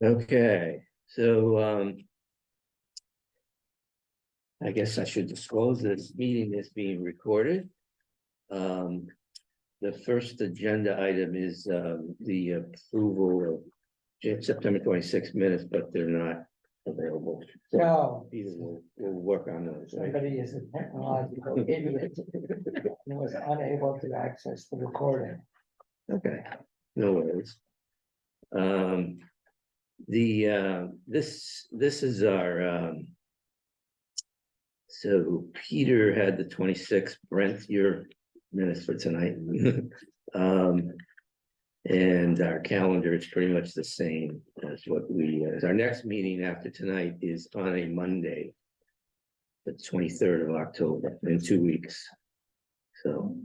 Okay, so I guess I should disclose this meeting is being recorded. The first agenda item is the approval of September 26th minutes, but they're not available. So No, either we'll work on those, right? somebody is a technological idiot and was unable to access the recording. Okay, no worries. This is our so Peter had the 26th. Brent, your minutes for tonight. And our calendar is pretty much the same as what as our next meeting after tonight is on a Monday, the 23rd of October, in 2 weeks. So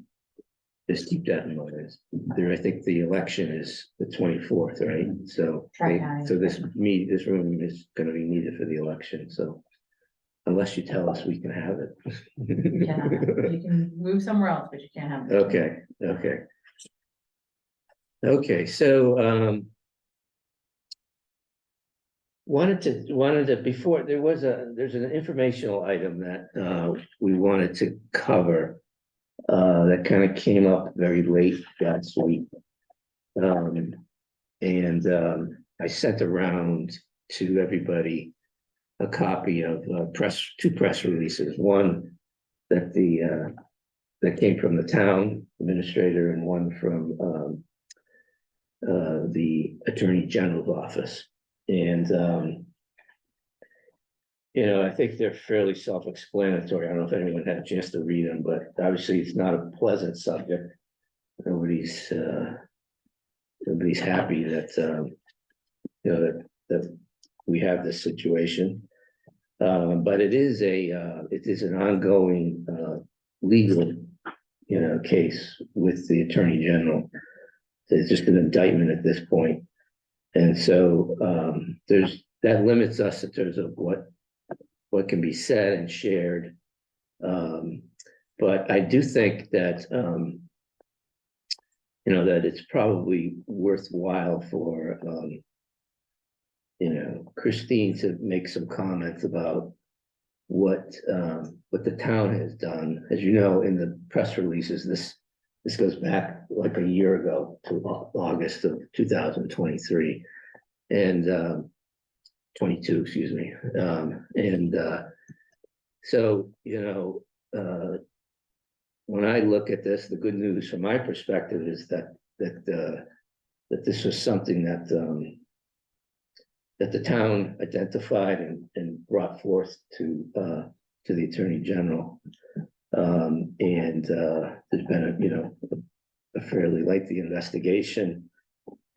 just keep that in mind. I think the election is the 24th, right? So this room is going to be needed for the election. So unless you tell us we can have it. You can move somewhere else, but you can't have it. Okay, so wanted to before there's an informational item that we wanted to cover that kind of came up very late last week. I sent around to everybody a copy of two press releases, one that that came from the town administrator and one from the Attorney General's office. And I think they're fairly self-explanatory. I don't know if anyone had a chance to read them, but obviously it's not a pleasant subject. Nobody's happy that that we have this situation. But it is an ongoing legal case with the Attorney General. It's just an indictment at this point. And so that limits us in terms of what can be said and shared. But I do think that that it's probably worthwhile for Christine to make some comments about what the town has done. As you know, in the press releases, this goes back like a year ago to August of 2023 and 22, excuse me. So when I look at this, the good news from my perspective is that this was something that the town identified and brought forth to the Attorney General. There's been a fairly lengthy investigation,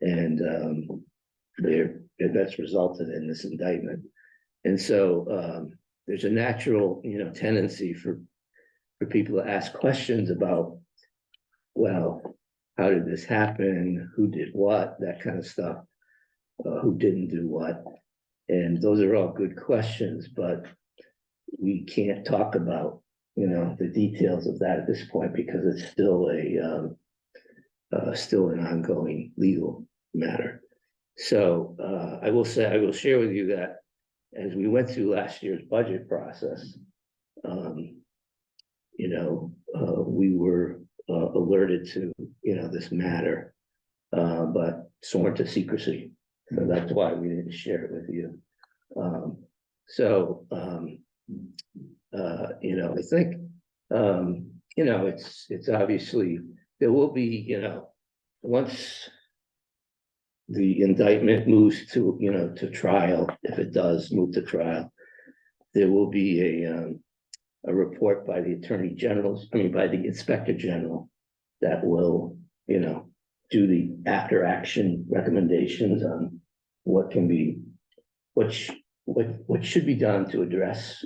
and that's resulted in this indictment. And so there's a natural tendency for people to ask questions about, well, how did this happen? Who did what? That kind of stuff. Who didn't do what? And those are all good questions, but we can't talk about the details of that at this point because it's still still an ongoing legal matter. So I will share with you that as we went through last year's budget process, we were alerted to this matter, but sworn to secrecy. So that's why we didn't share it with you. I think it's obviously there will be once the indictment moves to trial, if it does move to trial, there will be a report by the by the Inspector General that will do the after action recommendations on what should be done to address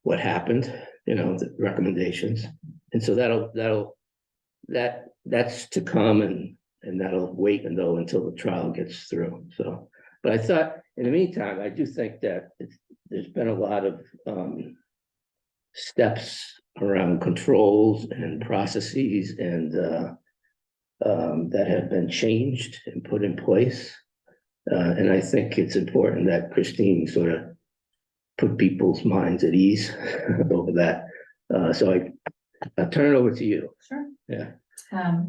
what happened, the recommendations. And so that's to come, and that'll wait until the trial gets through. So, but I thought in the meantime, I do think that there's been a lot of steps around controls and processes and that have been changed and put in place. And I think it's important that Christine sort of put people's minds at ease over that. So I'll turn it over to you. Sure. Yeah.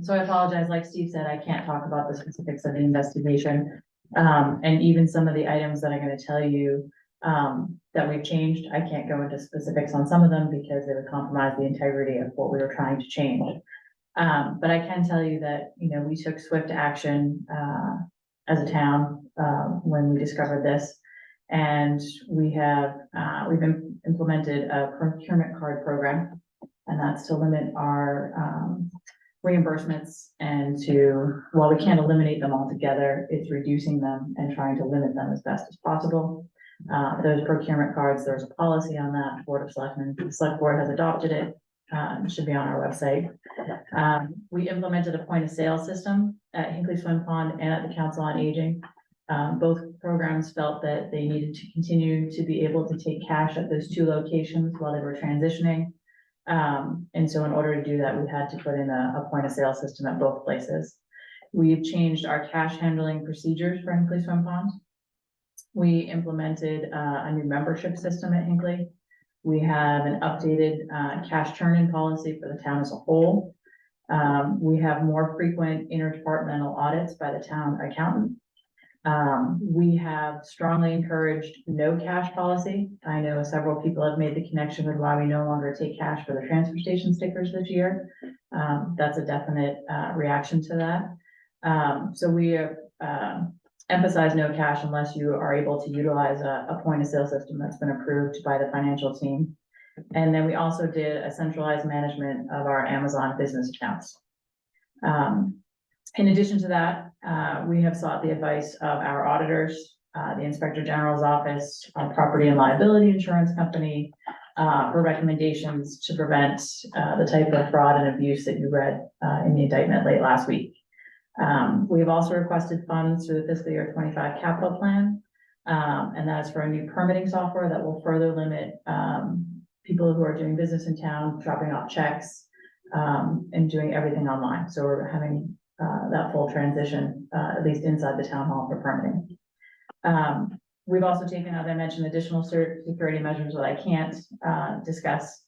So I apologize, like Steve said, I can't talk about the specifics of the investigation. And even some of the items that I'm gonna tell you, that we've changed, I can't go into specifics on some of them because they would compromise the integrity of what we were trying to change. But I can tell you that, we took swift action, as a town, when we discovered this. And we've implemented a procurement card program, and that's to limit our, reimbursements and while we can't eliminate them altogether, it's reducing them and trying to limit them as best as possible. Those procurement cards, there's a policy on that, Board of Selectmen, the Select Board has adopted it, it should be on our website. We implemented a point of sale system at Hinkley Swim Pond and at the Council on Aging. Both programs felt that they needed to continue to be able to take cash at those two locations while they were transitioning. And so in order to do that, we had to put in a point of sale system at both places. We've changed our cash handling procedures for Hinkley Swim Pond. We implemented a new membership system at Hinkley. We have an updated cash turn-in policy for the town as a whole. We have more frequent interdepartmental audits by the town accountant. We have strongly encouraged no cash policy. I know several people have made the connection with why we no longer take cash for the transfer station stickers this year. That's a definite reaction to that. So we have emphasized no cash unless you are able to utilize a point of sale system that's been approved by the financial team. And then we also did a centralized management of our Amazon business accounts. In addition to that, we have sought the advice of our auditors, the Inspector General's office, our property and liability insurance company, for recommendations to prevent the type of fraud and abuse that you read in the indictment late last week. We have also requested funds through the fiscal year 25 capital plan, and that is for a new permitting software that will further limit people who are doing business in town, dropping off checks, and doing everything online. So we're having that full transition, at least inside the town hall for permitting. We've also taken, as I mentioned, additional security measures that I can't discuss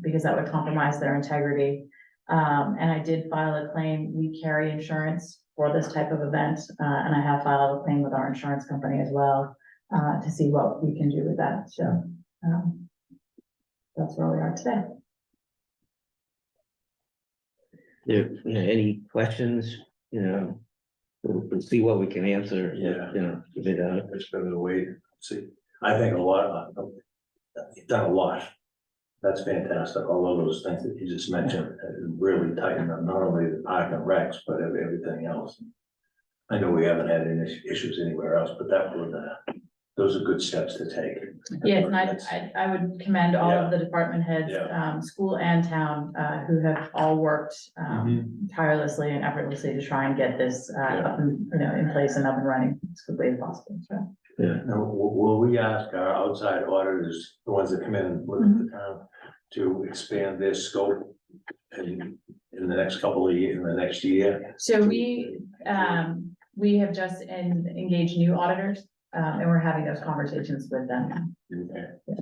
because that would compromise their integrity. And I did file a claim. We carry insurance for this type of event, and I have filed a claim with our insurance company as well to see what we can do with that. So that's where we are today. Any questions, we'll see what we can answer. Yeah. If It's better to wait, see, I think a lot, you've done a lot. That's fantastic, all of those things that you just mentioned, really tighten up not only the park and recs, but everything else. I know we haven't had any issues anywhere else, but that would, those are good steps to take. Yes, and I would commend all of the department heads, school and town, who have all worked tirelessly and effortlessly to try and get this up and, in place and up and running as quickly as possible. So. Yeah. Now, will we ask our outside auditors, the ones that come in and look at the town, to expand their scope in the next couple of years, in the next year? So we have just engaged new auditors, and we're having those conversations with them. Okay.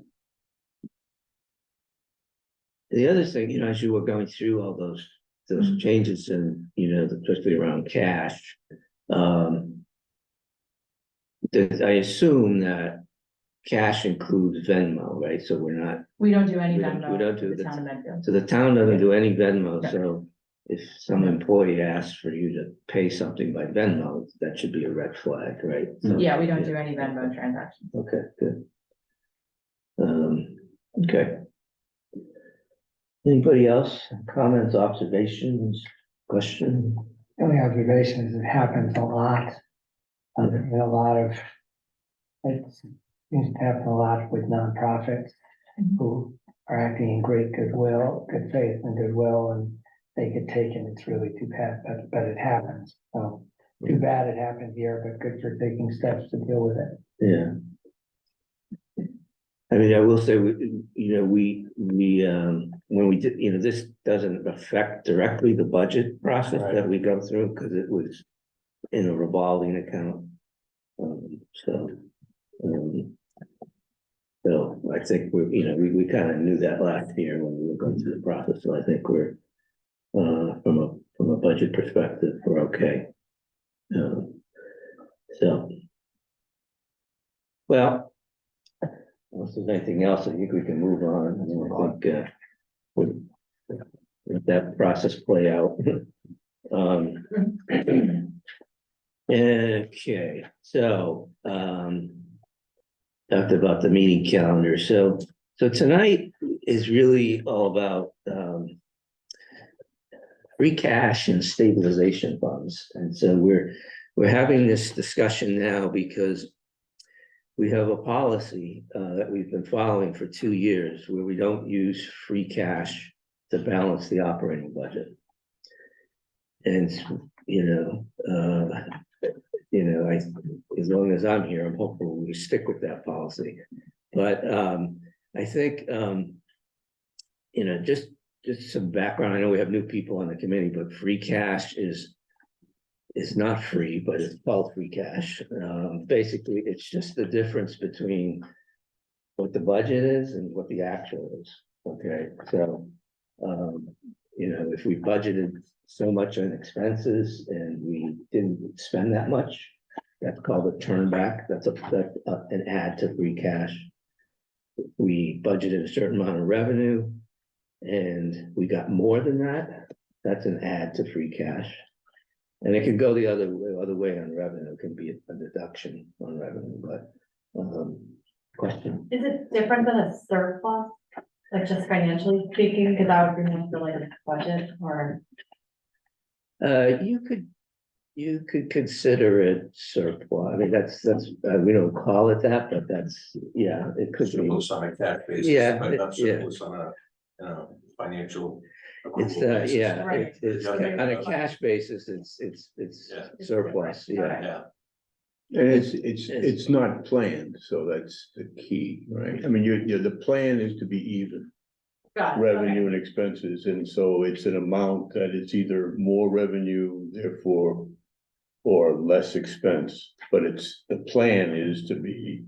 The other thing, as you were going through all those changes and, especially around cash, I assume that cash includes Venmo, right? So we don't do any we don't- Venmo. we don't do in the the- town of Medfield. so the town doesn't do any Venmo, No. so if some employee asks for you to pay something by Venmo, that should be a red flag, right? So- Yeah, we don't do any Venmo transactions. Okay, good. Okay. Anybody else? Comments, observations, questions? The only observation is it happens a lot. In a lot of, it seems to happen a lot with nonprofits who are acting in great goodwill, good faith and goodwill, and they get taken. It's really too bad, but it happens. So too bad it happened here, but good for taking steps to deal with it. Yeah. I mean, I will say, when we did, this doesn't affect directly the budget process that we go through, because it was in a revolving account. So, um, so I think we kind of knew that last year when we were going through the process, so I think we're, from a budget perspective, we're okay. So. Well, unless there's anything else, I think we can move on. I mean, I think, let that process play out. Okay, so, talked about the meeting calendar. So tonight is really all about, free cash and stabilization funds. And so we're having this discussion now because we have a policy, that we've been following for 2 years where we don't use free cash to balance the operating budget. And, as long as I'm here, I'm hoping we stick with that policy. But, I think, just some background. I know we have new people on the committee, but free cash is not free, but it's called free cash. Basically, it's just the difference between what the budget is and what the actual is. Okay, so, if we budgeted so much on expenses and we didn't spend that much, that's called a turn back. That's an add to free cash. If we budgeted a certain amount of revenue and we got more than that, that's an add to free cash. And it can go the other way on revenue. It can be a deduction on revenue, but, question. Is it different than a surplus, like just financially speaking, because I would remove the like budget or? You could consider it surplus. I mean, that's, we don't call it that, but that's, yeah, it could be. Surplus on a cash basis, Yeah, but not yeah. surplus on a, financial. It's, accrual basis. yeah, Right. it's on a cash basis, it's Yeah. surplus, yeah. Okay. Yeah, And it's not planned, so that's the key, right? I mean, the plan is to be even Got it, revenue and expenses, and so it's an amount that is either more revenue, therefore, or less expense, but the plan is to be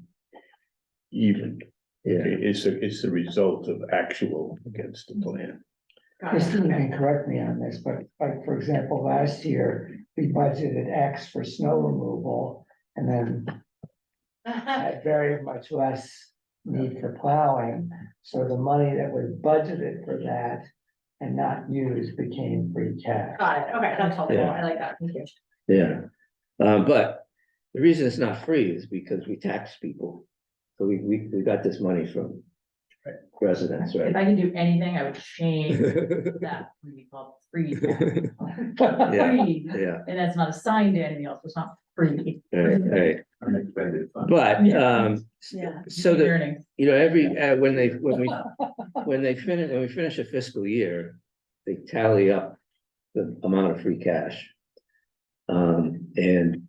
even. Yeah, Okay, it's the result of actual against the plan. Got it. Christine can correct me on this, but like, for example, last year, we budgeted X for snow removal and then had very much less need for plowing. So the money that was budgeted for that and not used became free cash. Got it, okay, that's helpful, Yeah. I like that, thank you. yeah. But the reason it's not free is because we tax people. So we got this money from residents, If right? I can do anything, I would change that, would be called free. Yeah. Free, Yeah, and that's not assigned to anything else, it's not free. right. unexpended fund. But, Yeah. so the, Earnings. every, when we finish a fiscal year, they tally up the amount of free cash. And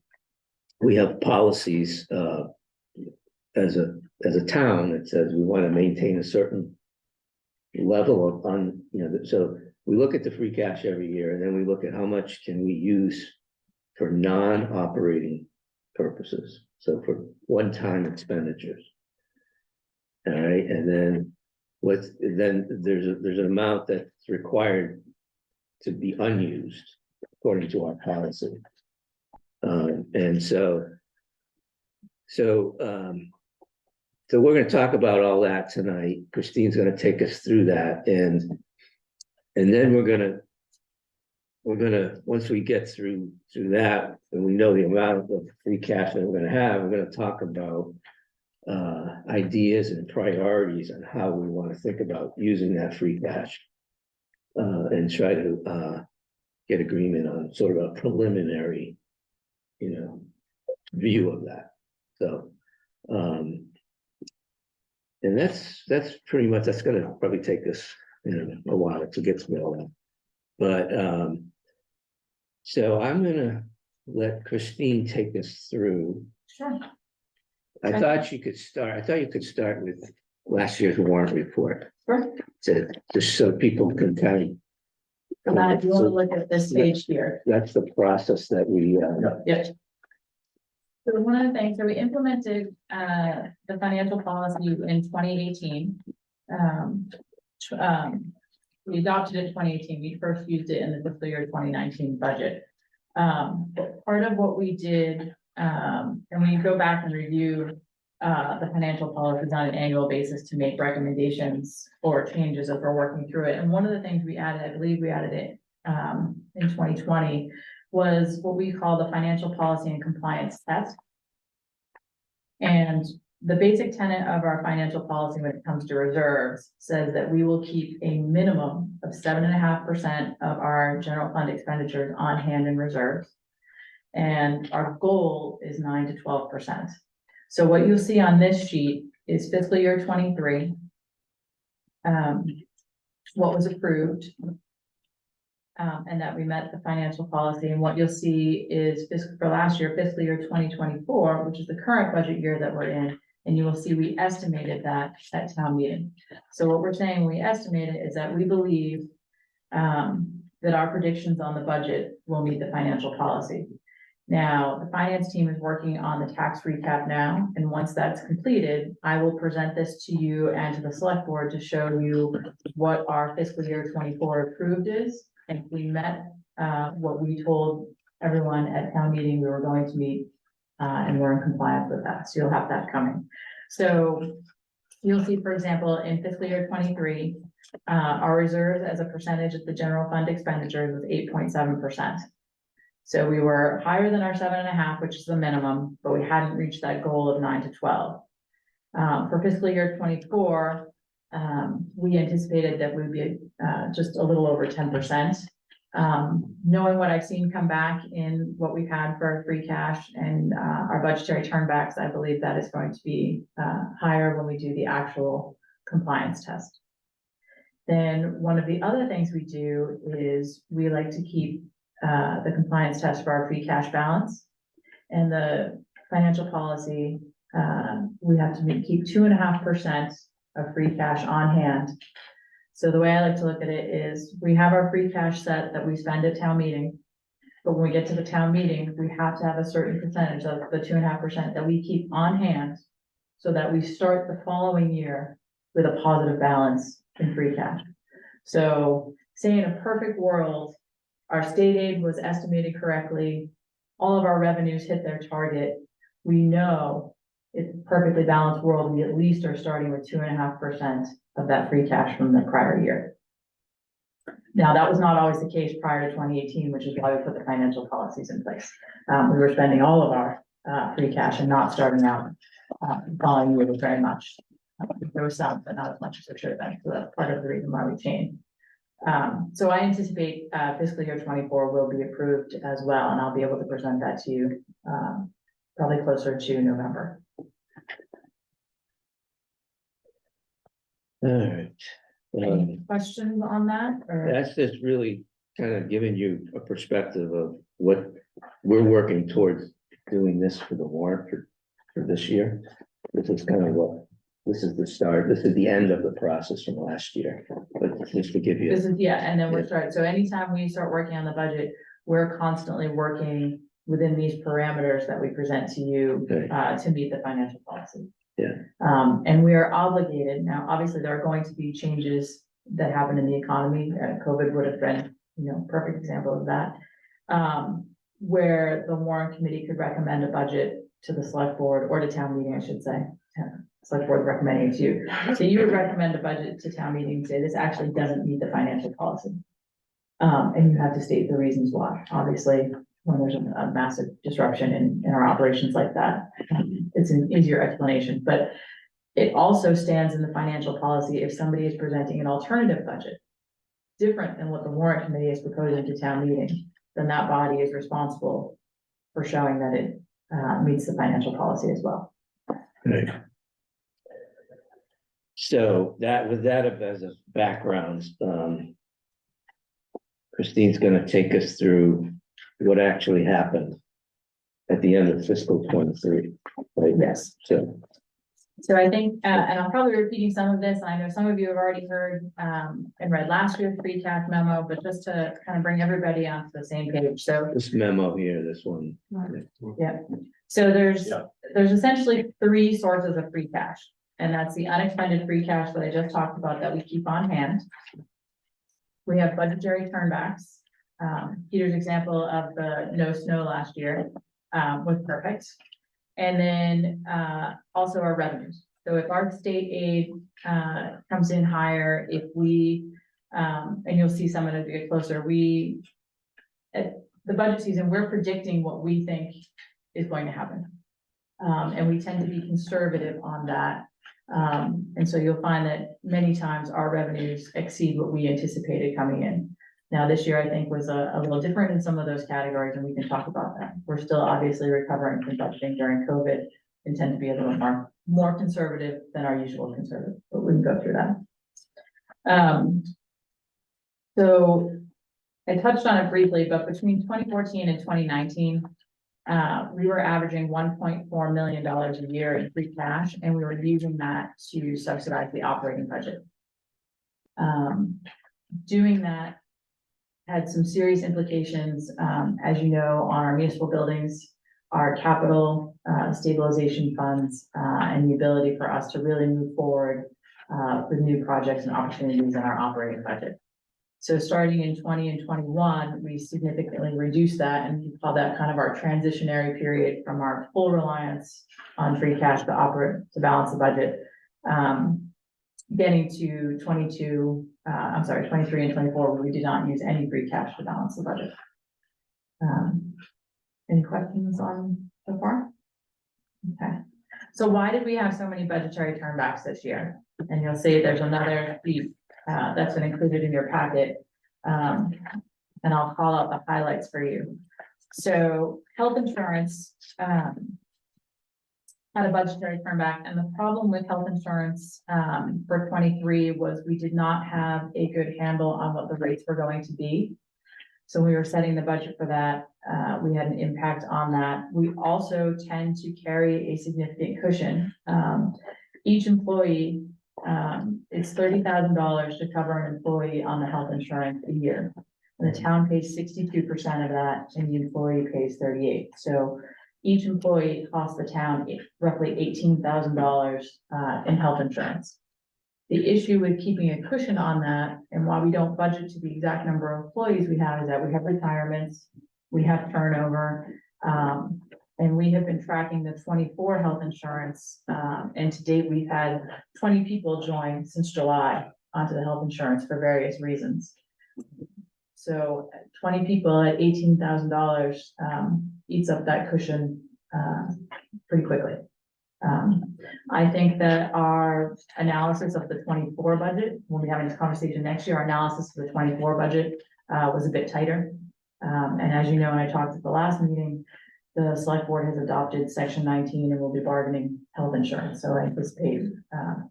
we have policies, as a town that says we want to maintain a certain level of so we look at the free cash every year, and then we look at how much can we use for non-operating purposes. So for one-time expenditures. All right, and then there's an amount that's required to be unused according to our policy. And so we're going to talk about all that tonight. Christine's going to take us through that, and then we're gonna once we get through that, and we know the amount of free cash that we're going to have, we're going to talk about ideas and priorities on how we want to think about using that free cash, and try to get agreement on sort of a preliminary, view of that. So, and that's pretty much, that's gonna probably take us, a while to get through all that. But, so I'm gonna let Christine take us through. Sure. I thought you could start with last year's warrant report. Sure. Just so people can kind of. If you want to look at this page here, That's the process that we, yes. So one of the things, so we implemented, the financial policy in 2018. tw- um, we adopted it in 2018, we first used it in the fiscal year 2019 budget. But part of what we did, and when you go back and review, the financial policies on an annual basis to make recommendations or changes as we're working through it. And one of the things we added, I believe we added it, in 2020, was what we call the financial policy and compliance test. And the basic tenet of our financial policy when it comes to reserves says that we will keep a minimum of 7.5% of our general fund expenditures on hand in reserves. And our goal is 9 to 12%. So what you'll see on this sheet is fiscal year 23. What was approved. And that we met the financial policy, and what you'll see is for last year, fiscal year 2024, which is the current budget year that we're in, and you will see we estimated that at town meeting. So what we're saying we estimated is that we believe that our predictions on the budget will meet the financial policy. Now, the finance team is working on the tax recap now, and once that's completed, I will present this to you and to the select board to show you what our fiscal year 24 approved is. And if we met what we told everyone at town meeting we were going to meet, and we're in compliance with that, so you'll have that coming. So you'll see, for example, in fiscal year 23, our reserves as a percentage of the general fund expenditures was 8.7%. So we were higher than our 7.5, which is the minimum, but we hadn't reached that goal of 9 to 12. For fiscal year 24, we anticipated that we'd be just a little over 10%. Knowing what I've seen come back in what we've had for free cash and our budgetary turnbacks, I believe that is going to be higher when we do the actual compliance test. Then one of the other things we do is we like to keep the compliance test for our free cash balance. And the financial policy, we have to keep 2.5% of free cash on hand. So the way I like to look at it is we have our free cash set that we spend at town meeting. But when we get to the town meeting, we have to have a certain percentage of the 2.5% that we keep on hand so that we start the following year with a positive balance in free cash. So say in a perfect world, our state aid was estimated correctly, all of our revenues hit their target. We know it's a perfectly balanced world, we at least are starting with 2.5% of that free cash from the prior year. Now, that was not always the case prior to 2018, which is why we put the financial policies in place. We were spending all of our free cash and not starting out following year very much. There was some, but not as much as there should have been. So that's part of the reason why we changed. So I anticipate fiscal year 24 will be approved as well, and I'll be able to present that to you probably closer to November. All right. Any questions on that? Or That's just really kind of giving you a perspective of what we're working towards doing this for the warrant for this year. This is kind of what, this is the start, this is the end of the process from last year, but just to give you. this is, yeah, and then we're Yeah. starting. So anytime we start working on the budget, we're constantly working within these parameters that we present to you Okay. to meet the financial policy. Yeah. And we are obligated. Now, obviously, there are going to be changes that happen in the economy. COVID would have been, perfect example of that. Where the warrant committee could recommend a budget to the select board or to town meeting, I should say. Select board recommending it to you. So you would recommend a budget to town meeting and say this actually doesn't meet the financial policy. And you have to state the reasons why. Obviously, when there's a massive disruption in our operations like that, it's an easier explanation, but it also stands in the financial policy if somebody is presenting an alternative budget different than what the warrant committee is proposing to town meeting, then that body is responsible for showing that it meets the financial policy as well. Right. So that, with that as a background, Christine's gonna take us through what actually happened at the end of fiscal 23, right? Yes. So I think, and I'm probably repeating some of this, I know some of you have already heard and read last year's free cash memo, but just to kind of bring everybody onto the same page. So This memo here, this one. yeah, So there's, Yeah. there's essentially three sources of free cash. And that's the unexpended free cash that I just talked about that we keep on hand. We have budgetary turnbacks. Peter's example of the no snow last year, was perfect. And then, also our revenues. So if our state aid, comes in higher, if we, and you'll see some of it as we get closer, at the budget season, we're predicting what we think is going to happen. And we tend to be conservative on that. And so you'll find that many times our revenues exceed what we anticipated coming in. Now, this year, I think, was a little different in some of those categories, and we can talk about that. We're still obviously recovering from budgeting during COVID and tend to be a little more conservative than our usual conservative, but we can go through that. So I touched on it briefly, but between 2014 and 2019, we were averaging $1.4 million a year in free cash, and we were using that to subsidize the operating budget. Doing that had some serious implications, as you know, on our municipal buildings, our capital stabilization funds, and the ability for us to really move forward with new projects and opportunities in our operating budget. So starting in 20 and 21, we significantly reduced that, and we call that kind of our transitionary period from our full reliance on free cash to balance the budget. Getting to 23 and 24, where we did not use any free cash to balance the budget. Any questions on so far? Okay, so why did we have so many budgetary turnbacks this year? And you'll see there's another sheet that's been included in your packet. And I'll call out the highlights for you. So health insurance had a budgetary turnback, and the problem with health insurance for 23 was we did not have a good handle on what the rates were going to be. So we were setting the budget for that. We had an impact on that. We also tend to carry a significant cushion. Each employee, it's $30,000 to cover an employee on the health insurance a year. And the town pays 62% of that, and the employee pays 38%. So each employee costs the town roughly $18,000 in health insurance. The issue with keeping a cushion on that, and why we don't budget to the exact number of employees we have, is that we have retirements, we have turnover, and we have been tracking the 24 health insurance, and to date, we've had 20 people join since July onto the health insurance for various reasons. So 20 people at $18,000 eats up that cushion pretty quickly. I think that our analysis of the 24 budget, when we're having this conversation next year, our analysis of the 24 budget was a bit tighter. And as you know, when I talked at the last meeting, the select board has adopted section 19 and will be bargaining health insurance. So I anticipate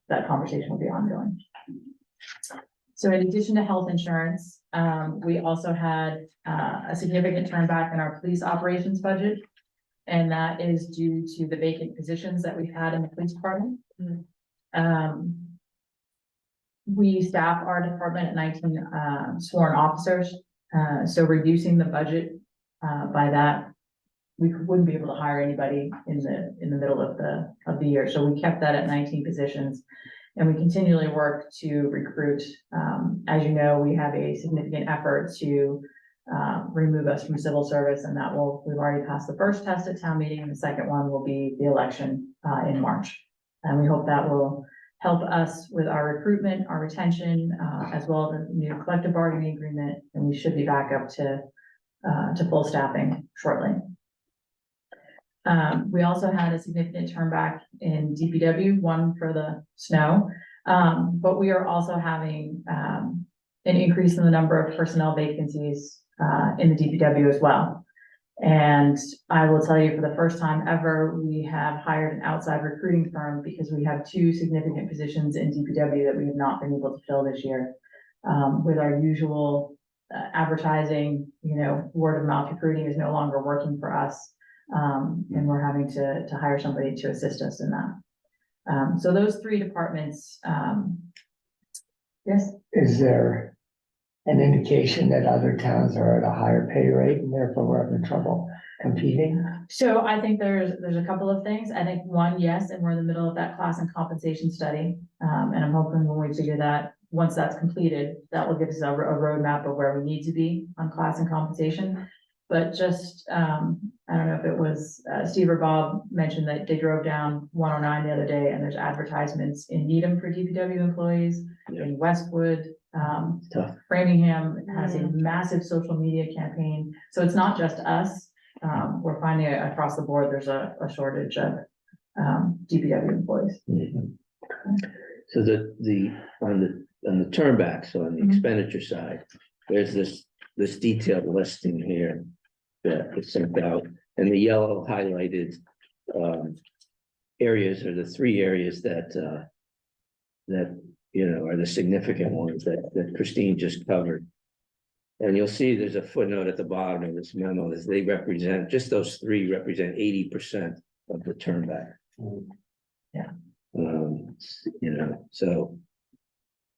that conversation will be ongoing. So in addition to health insurance, we also had a significant turnback in our police operations budget. And that is due to the vacant positions that we've had in the police department. We staff our department at 19 sworn officers. So reducing the budget by that, we wouldn't be able to hire anybody in the middle of the year. So we kept that at 19 positions. And we continually work to recruit. As you know, we have a significant effort to remove us from civil service, and we've already passed the first test at town meeting, and the second one will be the election in March. And we hope that will help us with our recruitment, our retention, as well as the new collective bargaining agreement, and we should be back up to full staffing shortly. We also had a significant turnback in DPW, one for the snow, but we are also having an increase in the number of personnel vacancies in the DPW as well. And I will tell you, for the first time ever, we have hired an outside recruiting firm because we have two significant positions in DPW that we have not been able to fill this year. With our usual advertising, word of mouth recruiting is no longer working for us. And we're having to hire somebody to assist us in that. So those three departments, yes. Is there an indication that other towns are at a higher pay rate and therefore we're having trouble competing? So I think there's a couple of things. I think one, yes, and we're in the middle of that class and compensation study. And I'm hoping when we figure that, once that's completed, that will give us a roadmap of where we need to be on class and compensation. But just, I don't know if it was Steve or Bob mentioned that they drove down 109 the other day, and there's advertisements in Needham for DPW employees, in Westwood. Tough. Framingham has a massive social media campaign. So it's not just us. We're finding across the board, there's a shortage of DPW employees. So on the turn so on the Mhm. expenditure side, there's this detailed listing here that was sent out, and the yellow highlighted areas are the three areas that are the significant ones that Christine just covered. And you'll see there's a footnote at the bottom of this memo, as they represent, just those three represent 80% of the turnback. Yeah. So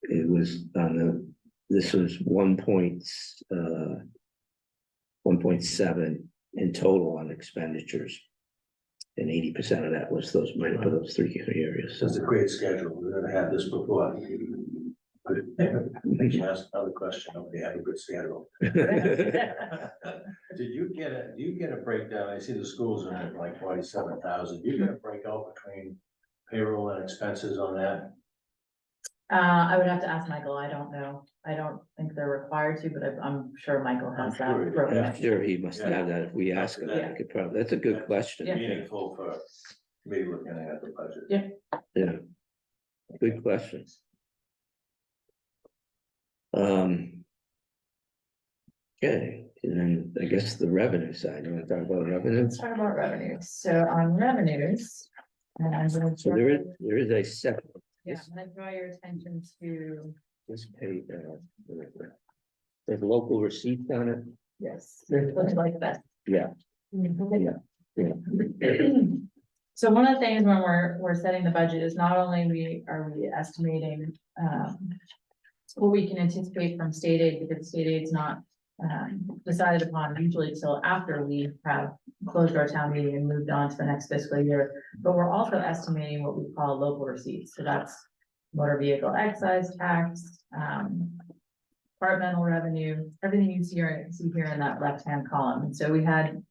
it was this was 1.7 in total on expenditures. And 80% of that was those three areas. This is a great schedule. We've never had this before. But I can ask another question. Nobody had a good schedule. Do you get a breakdown? I see the schools are at like 47,000. Do you get a breakout between payroll and expenses on that? I would have to ask Michael. I don't know. I don't think they're required to, but I'm sure Michael has I'm that. sure he broken I'm up. sure he must have that. If we ask him, I could probably, that's a good question. Yeah. Meaningful for me looking at the budget. Yeah. Good question. Okay, and then I guess the revenue side, you want to talk about revenue? Let's talk about revenues. So on revenues, and I'm gonna. So there is a separate, Yeah, I'm gonna draw your attention to, this page, there's local receipts on it. yes, it looks like that. Yeah. So one of the things when we're setting the budget is not only are we estimating, what we can anticipate from state aid, because state aid's not, decided upon usually till after we have closed our town meeting and moved on to the next fiscal year. But we're also estimating what we call local receipts. So that's motor vehicle excise tax, departmental revenue, everything you see here in that left-hand column. And so we had,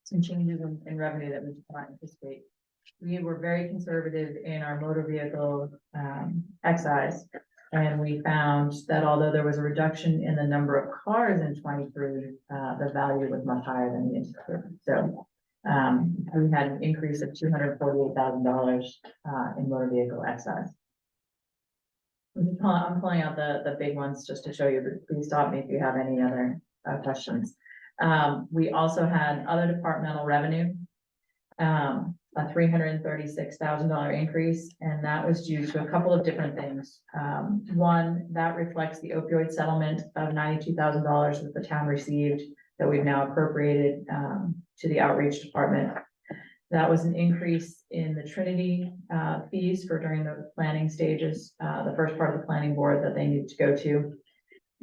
some changes in revenue that we did not anticipate. We were very conservative in our motor vehicle, excise. And we found that although there was a reduction in the number of cars in 23, the value was much higher than the anticipated. So we had an increase of $248,000 in motor vehicle excise. I'm pulling out the big ones just to show you, but please stop me if you have any other questions. We also had other departmental revenue, a $336,000 increase, and that was due to a couple of different things. One, that reflects the opioid settlement of $92,000 that the town received that we've now appropriated to the outreach department. That was an increase in the Trinity fees for during the planning stages, the first part of the planning board that they need to go to.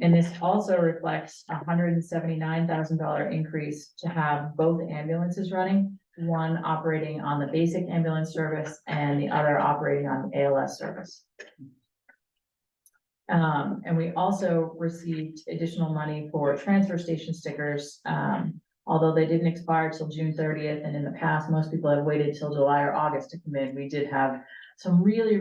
And this also reflects a $179,000 increase to have both ambulances running, one operating on the basic ambulance service and the other operating on the ALS service. And we also received additional money for transfer station stickers, although they didn't expire till June 30th. And in the past, most people have waited till July or August to come in. We did have some really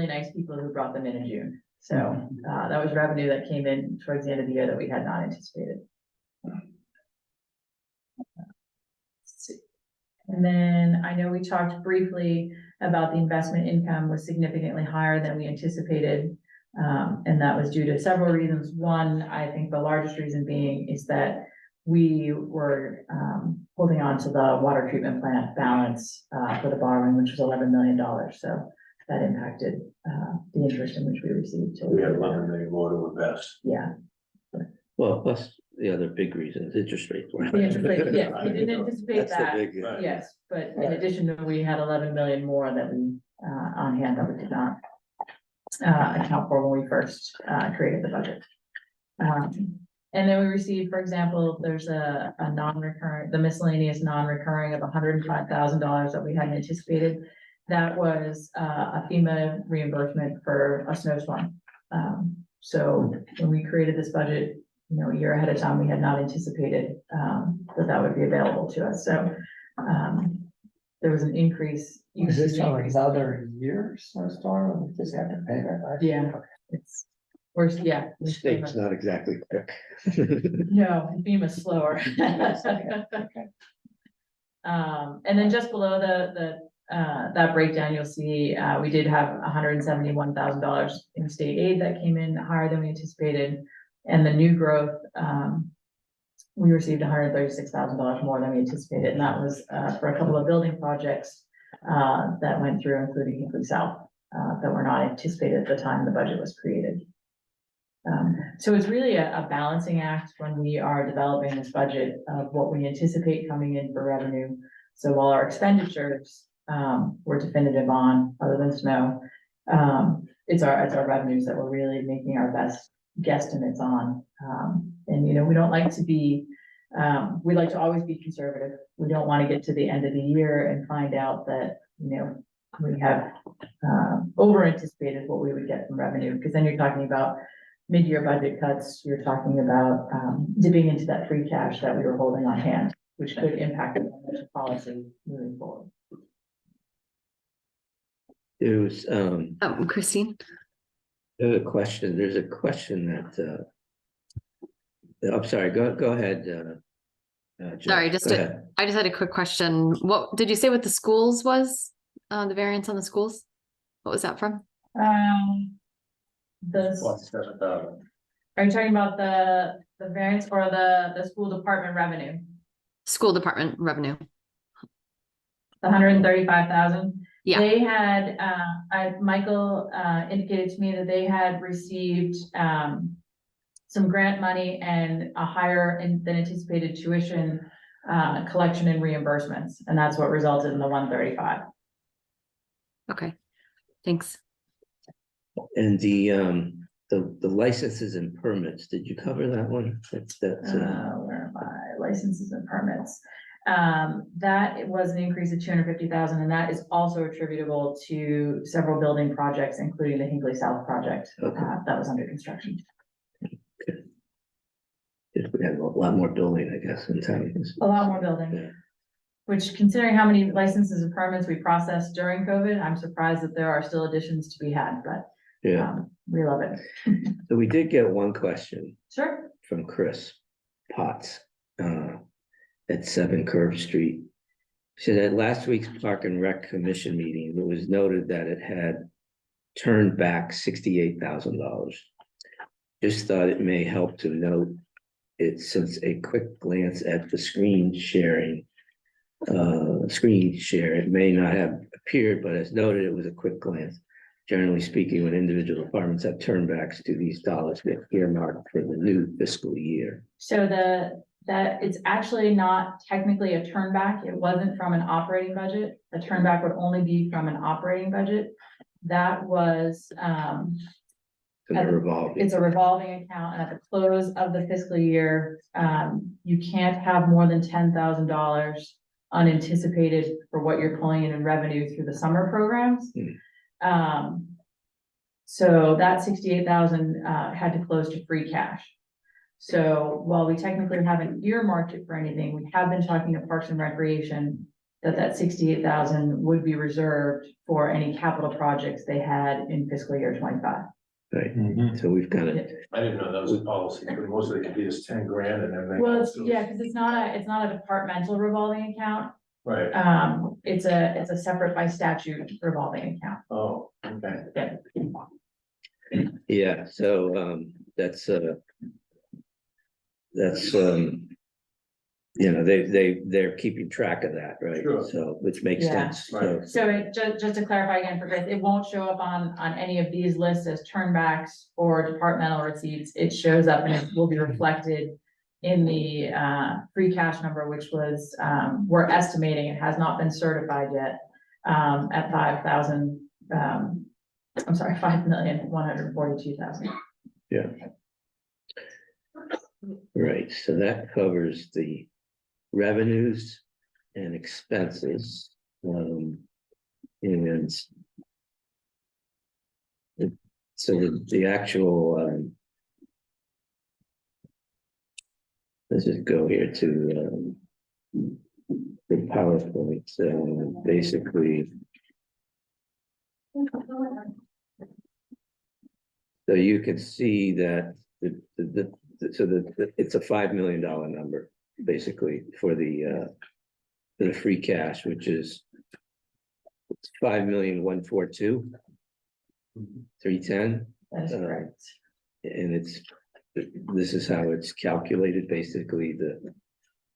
nice people who brought them in June. So that was revenue that came in towards the end of the year that we had not anticipated. And then I know we talked briefly about the investment income was significantly higher than we anticipated. And that was due to several reasons. One, I think the largest reason being is that we were holding on to the water treatment plant balance for the borrowing, which was $11 million. So that impacted the interest in which we received. We had 11 million more to invest. Yeah. Well, plus the other big reason is interest rates. The interest rate, yes, we didn't anticipate That's the that. big, Right. Yes, but in addition, we had 11 million more that we on hand that we did not account for when we first created the budget. And then we received, for example, there's a non-recurring, the miscellaneous non-recurring of $105,000 that we hadn't anticipated. That was a FEMA reimbursement for a snowstorm. So when we created this budget, you know, a year ahead of time, we had not anticipated that would be available to us. So there was an increase. Is this on another year's snowstorm, or we just have to pay that? Yeah, it's, or, yeah. The state's not exactly quick. No, FEMA's slower. Okay. And then just below that breakdown, you'll see, we did have $171,000 in state aid that came in higher than we anticipated. And the new growth, we received $136,000 more than we anticipated, and that was, for a couple of building projects, that went through, including Hinkley South, that were not anticipated at the time the budget was created. So it's really a balancing act when we are developing this budget of what we anticipate coming in for revenue. So while our expenditures, we're definitive on, other than snow, it's our revenues that we're really making our best guesstimates on. And, you know, we don't like to be, we like to always be conservative. We don't want to get to the end of the year and find out that, you know, we have over anticipated what we would get from revenue, because then you're talking about mid-year budget cuts, you're talking about dipping into that free cash that we were holding on hand, which could impact the financial policy moving forward. There's Christine? there's a question that I'm sorry, go ahead. Jill. Sorry, Go ahead. I just had a quick question. What did you say what the schools was? The variance on the schools? What was that from? Are you talking about the variance or the school department revenue? School department revenue. The 135,000? Yeah. They had, Michael indicated to me that they had received some grant money and a higher than anticipated tuition collection and reimbursements, and that's what resulted in the 135. Okay, thanks. And the licenses and permits, did you cover that one? That's Where am I? Licenses and permits. That was an increase of 250,000, and that is also attributable to several building projects, including the Hinkley South project, Okay. that was under construction. we have a lot more building, I guess, in town. A lot more building. Yeah. Which, considering how many licenses and permits we processed during COVID, I'm surprised that there are still additions to be had, but Yeah, we love it. so we did get one question Sure. from Chris Potts at 7 Curve Street. She said at last week's Park and Rec Commission meeting, it was noted that it had turned back $68,000. Just thought it may help to note it, since a quick glance at the screen share, it may not have appeared, but as noted, it was a quick glance. Generally speaking, when individual departments have turnbacks to these dollars get earmarked for the new fiscal year. So that it's actually not technically a turnback. It wasn't from an operating budget. A turnback would only be from an operating budget. That was, it's a revolving account, and at the close of the fiscal year, you can't have more than $10,000 unanticipated for what you're pulling in revenue through the summer programs. So that 68,000 had to close to free cash. So while we technically haven't earmarked it for anything, we have been talking to Parks and Recreation that 68,000 would be reserved for any capital projects they had in fiscal year 25. Right, so we've got it. I didn't know that was a policy, but most of it could be just 10 grand and everything. Well, else goes- because it's not a departmental revolving account. Right, It's a separate by statute revolving account. oh, okay. Yeah, so that's they're keeping track of that, right? Sure. So, which makes Yeah. sense. Right. So it just to clarify again for Chris, it won't show up on any of these lists as turnbacks or departmental receipts. It shows up and it will be reflected in the free cash number, which was we're estimating, it has not been certified yet, at 5,142,000. Yeah. Right, so that covers the revenues and expenses. And so the actual, let's just go here to the PowerPoint, so basically. So you can see that it's a $5 million number, basically, for the free cash, which is 5,142,310. That is correct. And this is how it's calculated, basically,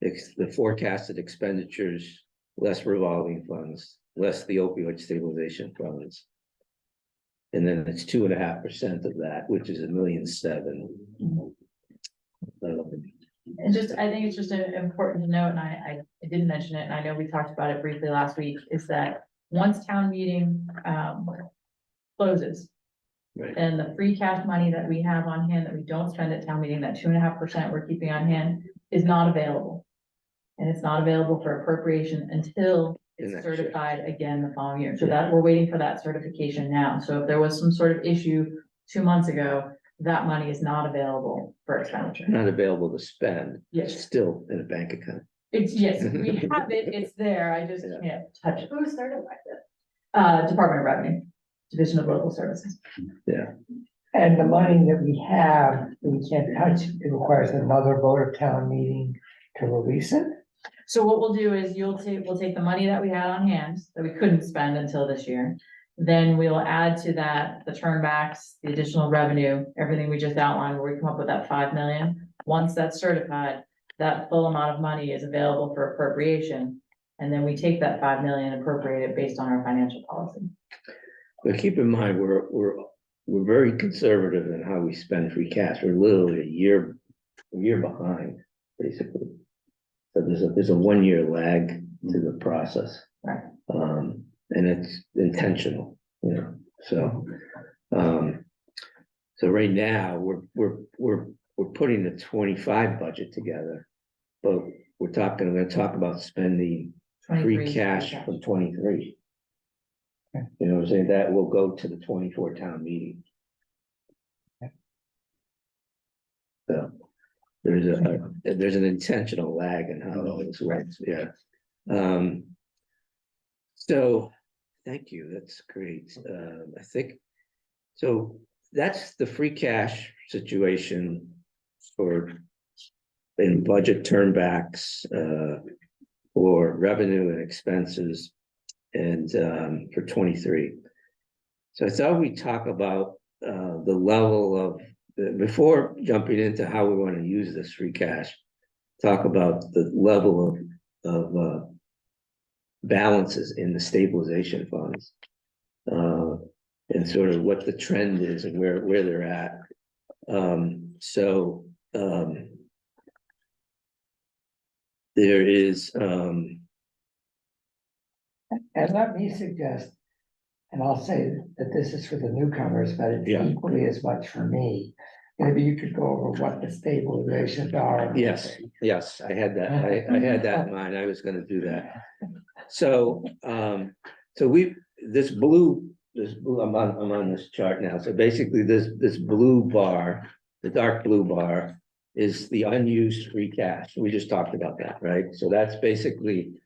the forecasted expenditures, less revolving funds, less the opioid stabilization funds. And then it's 2.5% of that, which is $1,000,007. And I think it's just important to note, and I didn't mention it, and I know we talked about it briefly last week, is that once town meeting closes, Right, and the free cash money that we have on hand that we don't spend at town meeting, that 2.5% we're keeping on hand is not available. And it's not available for appropriation until The it's next year. certified again the following year. So that we're waiting for that certification now. So if there was some sort of issue 2 months ago, that money is not available for expenditure. not available to spend. Yes. It's still in a bank account. Yes, we have it, it's there, I just Yeah. can't touch it. Who started like that? Department of Revenue, Division of Local Services. And the money that we have, that we can't touch, it requires another vote of town meeting to release it. So what we'll do is we'll take the money that we had on hand that we couldn't spend until this year. Then we'll add to that the turnbacks, the additional revenue, everything we just outlined, where we come up with that 5 million. Once that's certified, that full amount of money is available for appropriation. And then we take that 5 million, appropriate it based on our financial policy. But keep in mind, we're very conservative in how we spend free cash. We're literally a year behind, basically. So there's a 1-year lag to the process. Right. And it's intentional, so right now, we're putting the 25 budget together. But we're gonna talk about spending free 23 cash from 23. You know what I'm saying? That will go to the 24 town meeting. So there's an intentional lag in how all this works, yeah. So, thank you, that's great. I think, so that's the free cash situation in budget turnbacks, for revenue and expenses, and for 23. So I thought we'd talk about the level of, before jumping into how we want to use this free cash, talk about the level of balances in the stabilization funds, and sort of what the trend is and where they're at. There is, And let me suggest, and I'll say that this is for the newcomers, but it's Yeah. equally as much for me. Maybe you could go over what the stabilizations are. yes, I had that, I had that in mind, I was gonna do that. So, this blue, I'm on this chart now, so basically this blue bar, the dark blue bar is the unused free cash, we just talked about that, right? So that's basically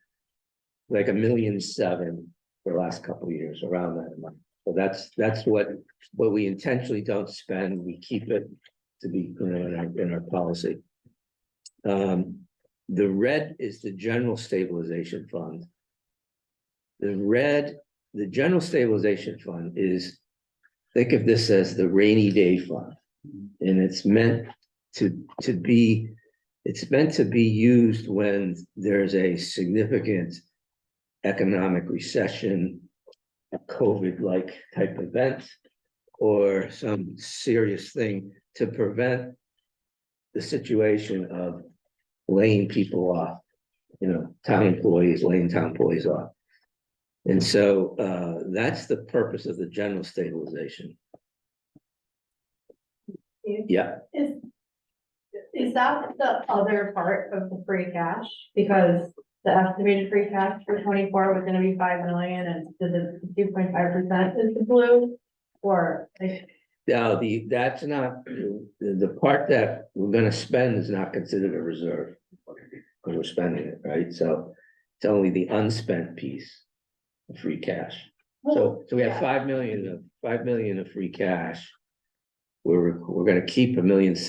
like $1,000,007 for the last couple of years, around that amount. So that's what we intentionally don't spend, we keep it to be, in our policy. The red is the general stabilization fund. The general stabilization fund is, think of this as the rainy day fund. And it's meant to be used when there's a significant economic recession, a COVID-like type event, or some serious thing to prevent the situation of laying people off, town employees, laying town employees off. And so that's the purpose of the general stabilization. Yeah. Is that the other part of the free cash? Because the estimated free cash for 24 was gonna be 5 million and the 2.5% is the blue? Or like, Now, that's not, the part that we're gonna spend is not considered a reserve. Because we're spending it, right? So it's only the unspent piece of free cash. So we have yeah. 5 million of free cash. We're gonna keep 1.7 million. Is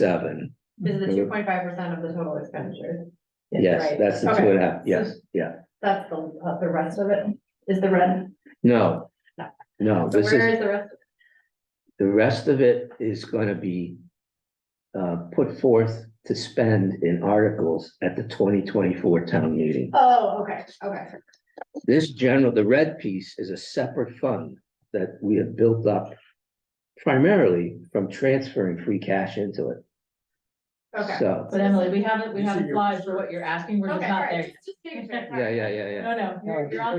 the 2.5% of the total expenditures? Yes, Right. that's the Okay. 2.5, yes, yeah. That's the rest of it, is the red? No, No. no, So this where is, is the rest? the rest of it is gonna be put forth to spend in articles at the 2024 town meeting. Oh, okay, okay. The red piece is a separate fund that we have built up primarily from transferring free cash into it. Okay. So, But Emily, we have You see a your- slide for what you're asking, we're just Okay, not all right, there. just making sure. yeah. No, you're on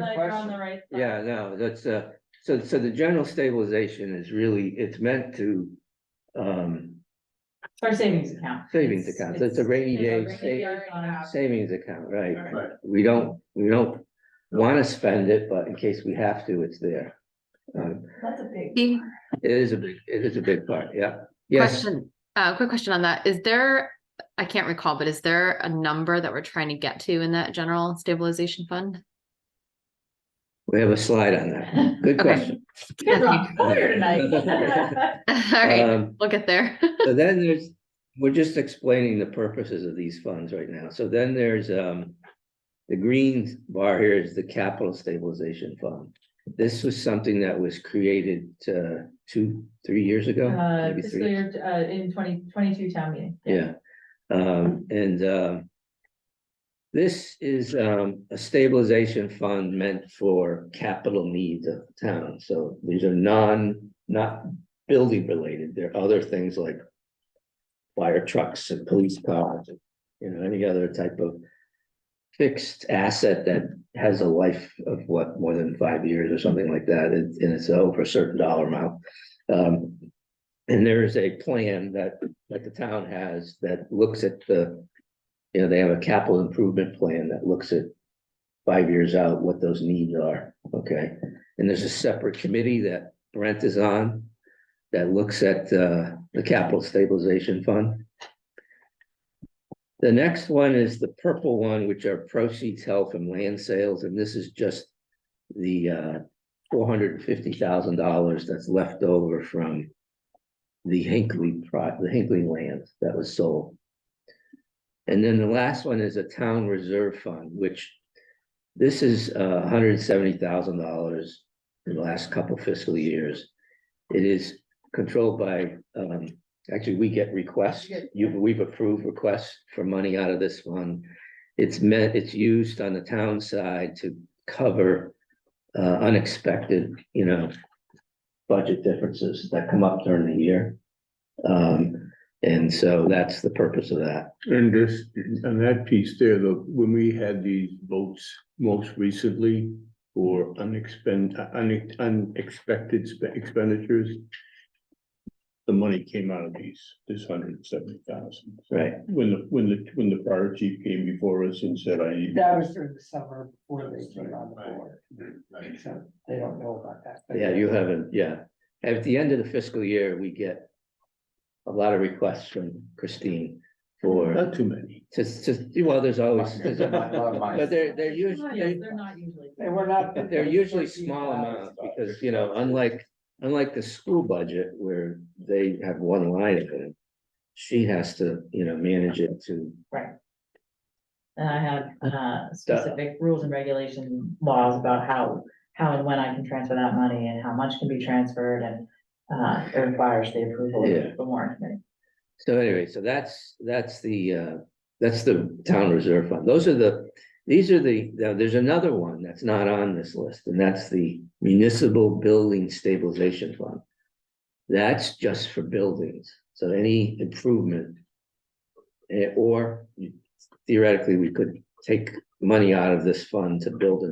the right. side. Yeah, no, that's, so the general stabilization is really, it's meant to, It's our savings account. savings account, it's a rainy day savings account, right? Right. We don't want to spend it, but in case we have to, it's there. That's a big. Steve, It is a big part, yeah. Yes, question, quick question on that. Is there, I can't recall, but is there a number that we're trying to get to in that general stabilization fund? we have a slide on that. Good Okay. question. You guys are on fire tonight. All right, Um, we'll get there. So then we're just explaining the purposes of these funds right now. So then there's, the green bar here is the capital stabilization fund. This was something that was created, 2-3 years ago. maybe Fiscal 3. year, in 2022 town meeting. Yeah, this is a stabilization fund meant for capital needs of the town. So these are not building related. There are other things like fire trucks and police cars, and, any other type of fixed asset that has a life of what, more than 5 years or something like that, and it's over a certain dollar amount. And there is a plan that the town has that looks at they have a capital improvement plan that looks at 5 years out, what those needs are, okay? And there's a separate committee that Brent is on that looks at the capital stabilization fund. The next one is the purple one, which are proceeds held from land sales, and this is just the $450,000 that's left over from the Hinckley land that was sold. And then the last one is a town reserve fund, which this is $170,000 in the last couple fiscal years. It is controlled by, actually, we get requests. We've approved requests for money out of this fund. It's used on the town side to cover unexpected, budget differences that come up during the year. And so that's the purpose of that. And this, on that piece there, when we had these votes most recently for unexpected expenditures, the money came out of this 170,000. Right. When the fire chief came before us and said, I need. That was during the summer before they came on the board. So they don't know about that. But Yeah, you haven't, yeah. At the end of the fiscal year, we get a lot of requests from Christine for, Not too many. well, there's always, but they're Yes, usually, they're not usually. And we're not. they're usually small amounts because, unlike the school budget where they have one line of it, she has to, manage it to. Right. And I have specific rules and regulation laws about how and when I can transfer that money and how much can be transferred, and it requires the approval Yeah. of the warrant committee. So anyway, so that's the town reserve fund. There's another one that's not on this list, and that's the municipal building stabilization fund. That's just for buildings. So any improvement, or theoretically, we could take money out of this fund to build a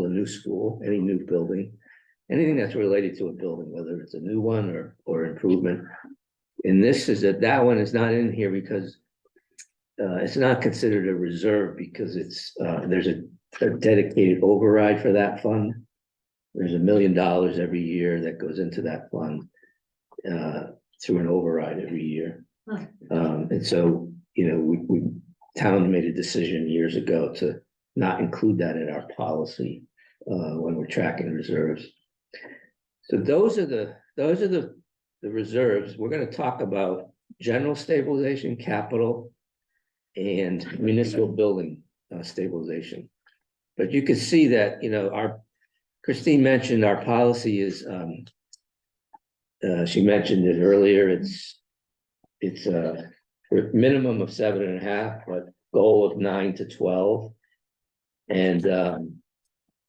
new school, any new building, anything that's related to a building, whether it's a new one or improvement. And this is that one is not in here because it's not considered a reserve because it's, there's a dedicated override for that fund. There's $1 million every year that goes into that fund, through an override every year. And so, you know, we town made a decision years ago to not include that in our policy, when we're tracking reserves. So those are the reserves. We're gonna talk about general stabilization, capital, and municipal building stabilization. But you can see that, you know, Christine mentioned our policy is, she mentioned it earlier, it's a minimum of 7.5, but goal of 9 to 12. And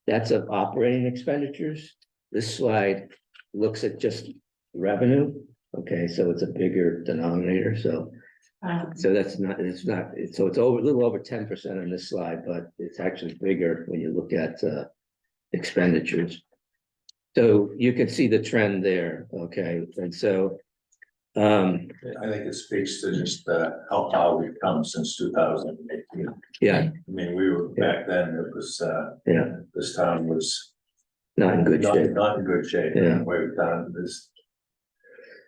that's of operating expenditures. This slide looks at just revenue. Okay, so it's a bigger denominator, so that's not, so it's over, a little over 10% on this slide, but it's actually bigger when you look at expenditures. So you can see the trend there, okay, and so I think it speaks to just how far we've come since 2018. yeah, I mean, we were, back then, it was, yeah, this town was not in good shape. not in good shape. Yeah. We've done this.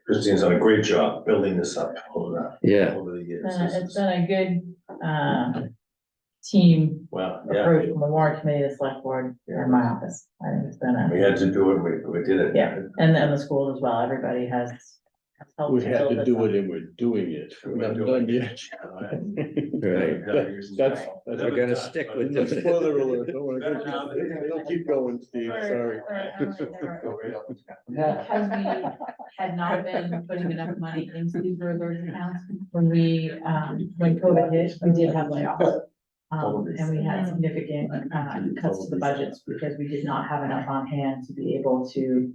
Christine's done a great job building this up over the years. It's been a good, team Well, yeah, approach from the warrant committee, the select board, or my office. I think it's been we had to do it, we did it. yeah, and then the schools as well, everybody has helped. We had build to this do up. it and we're doing it. We're not done yet. Right. That's. We're gonna stick with That's this. spoiler alert. Don't keep going, Steve, sorry. Because we had not been putting enough money into these reserve accounts, when when COVID hit, we did have layoffs. And we had significant, cuts to the budgets because we did not have enough on hand to be able to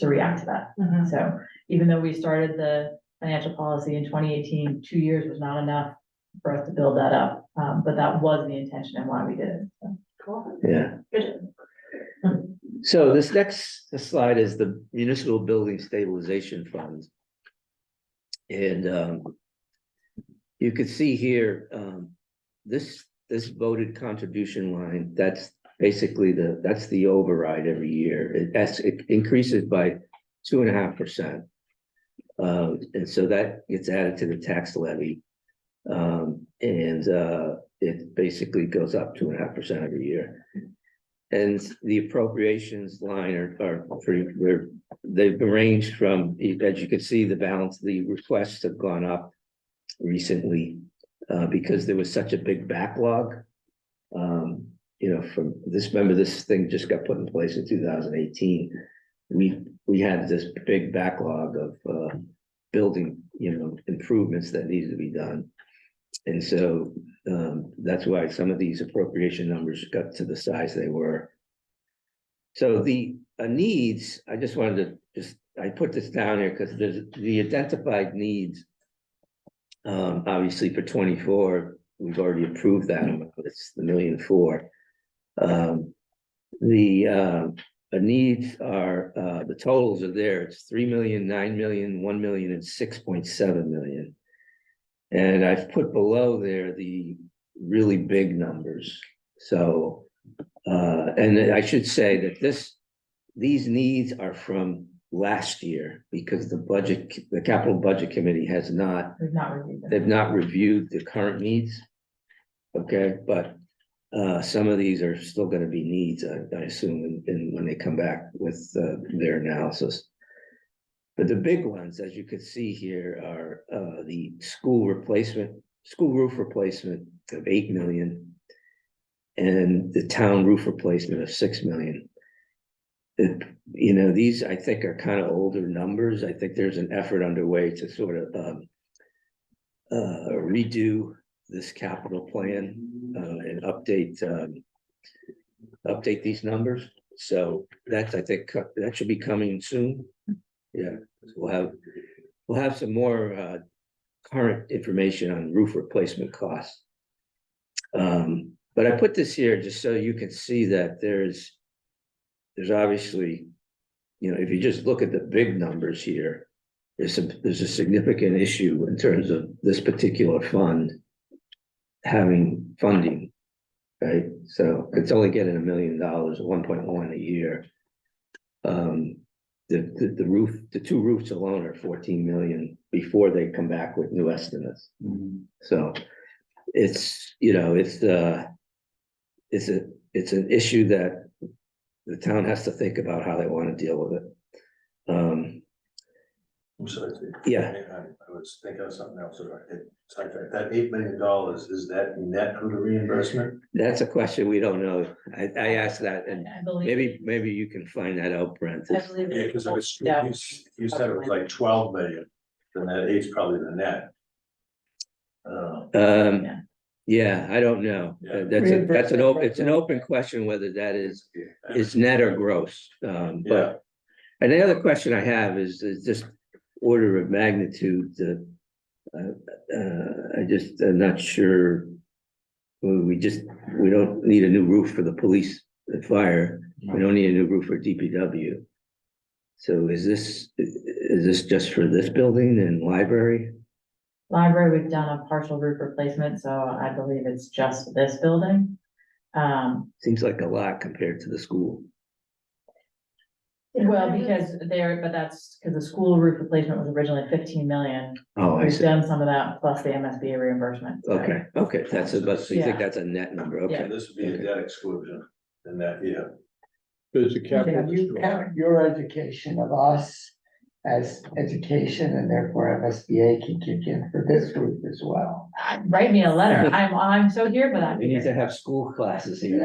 react to that. So even though we started the financial policy in 2018, 2 years was not enough for us to build that up. But that was the intention and why we did it. So. Cool. Yeah. Good. So this next slide is the municipal building stabilization fund. And you can see here, this voted contribution line, that's basically that's the override every year. It increases by 2.5%. And so that gets added to the tax levy. It basically goes up 2.5% every year. And the appropriations line are pretty, they've ranged from, as you can see, the balance, the requests have gone up recently because there was such a big backlog. You know, from this, remember this thing just got put in place in 2018. We had this big backlog of building, you know, improvements that needed to be done. And so that's why some of these appropriation numbers got to the size they were. So the needs, I just wanted to I put this down here because there's the identified needs. Obviously for 24, we've already approved that amount. It's the $1.4 million. The needs are, the totals are there. It's 3 million, 9 million, 1 million, and 6.7 million. And I've put below there the really big numbers. So, and I should say that these needs are from last year because the capital budget committee has not, they've not reviewed the current needs. Okay, but some of these are still going to be needs, I assume, when they come back with their analysis. But the big ones, as you can see here, are the school roof replacement of 8 million, and the town roof replacement of 6 million. You know, these I think are kind of older numbers. I think there's an effort underway to sort of redo this capital plan and update these numbers. So that's, I think that should be coming soon. Yeah, we'll have some more current information on roof replacement costs. But I put this here just so you can see that there's obviously, you know, if you just look at the big numbers here, there's a significant issue in terms of this particular fund. having funding. Right, so it's only getting $1 million, 1.1 a year. The roof, the two roofs alone are 14 million before they come back with new estimates. So it's, you know, it's an issue that the town has to think about how they want to deal with it. I'm sorry. Yeah. I was thinking of something else. It's like that $8 million, is that net for the reimbursement? That's a question we don't know. I asked that, and I believe. maybe you can find that out, Brent. I believe. Yeah, because Yeah. you said it was like 12 million, then that eight's probably the net. Um, yeah, I don't know. Yeah. That's it's an open question whether that is net or gross. Yeah. But, and the other question I have is just order of magnitude. I'm not sure. We don't need a new roof for the police and fire. We don't need a new roof for DPW. So is this just for this building and library? Library, we've done a partial roof replacement, so I believe it's just this building. Seems like a lot compared to the school. Well, because that's because the school roof replacement was originally 15 million. Oh, I We've see. done some of that plus the MSBA reimbursement. So. Okay, that's so you think Yeah. that's a net number, Yeah. okay. This would be a debt exclusion in that year. There's a capital. Can you count your education of us as education and therefore MSBA can kick in for this group as well? Write me a letter. I'm so here for that. We need to have school classes here.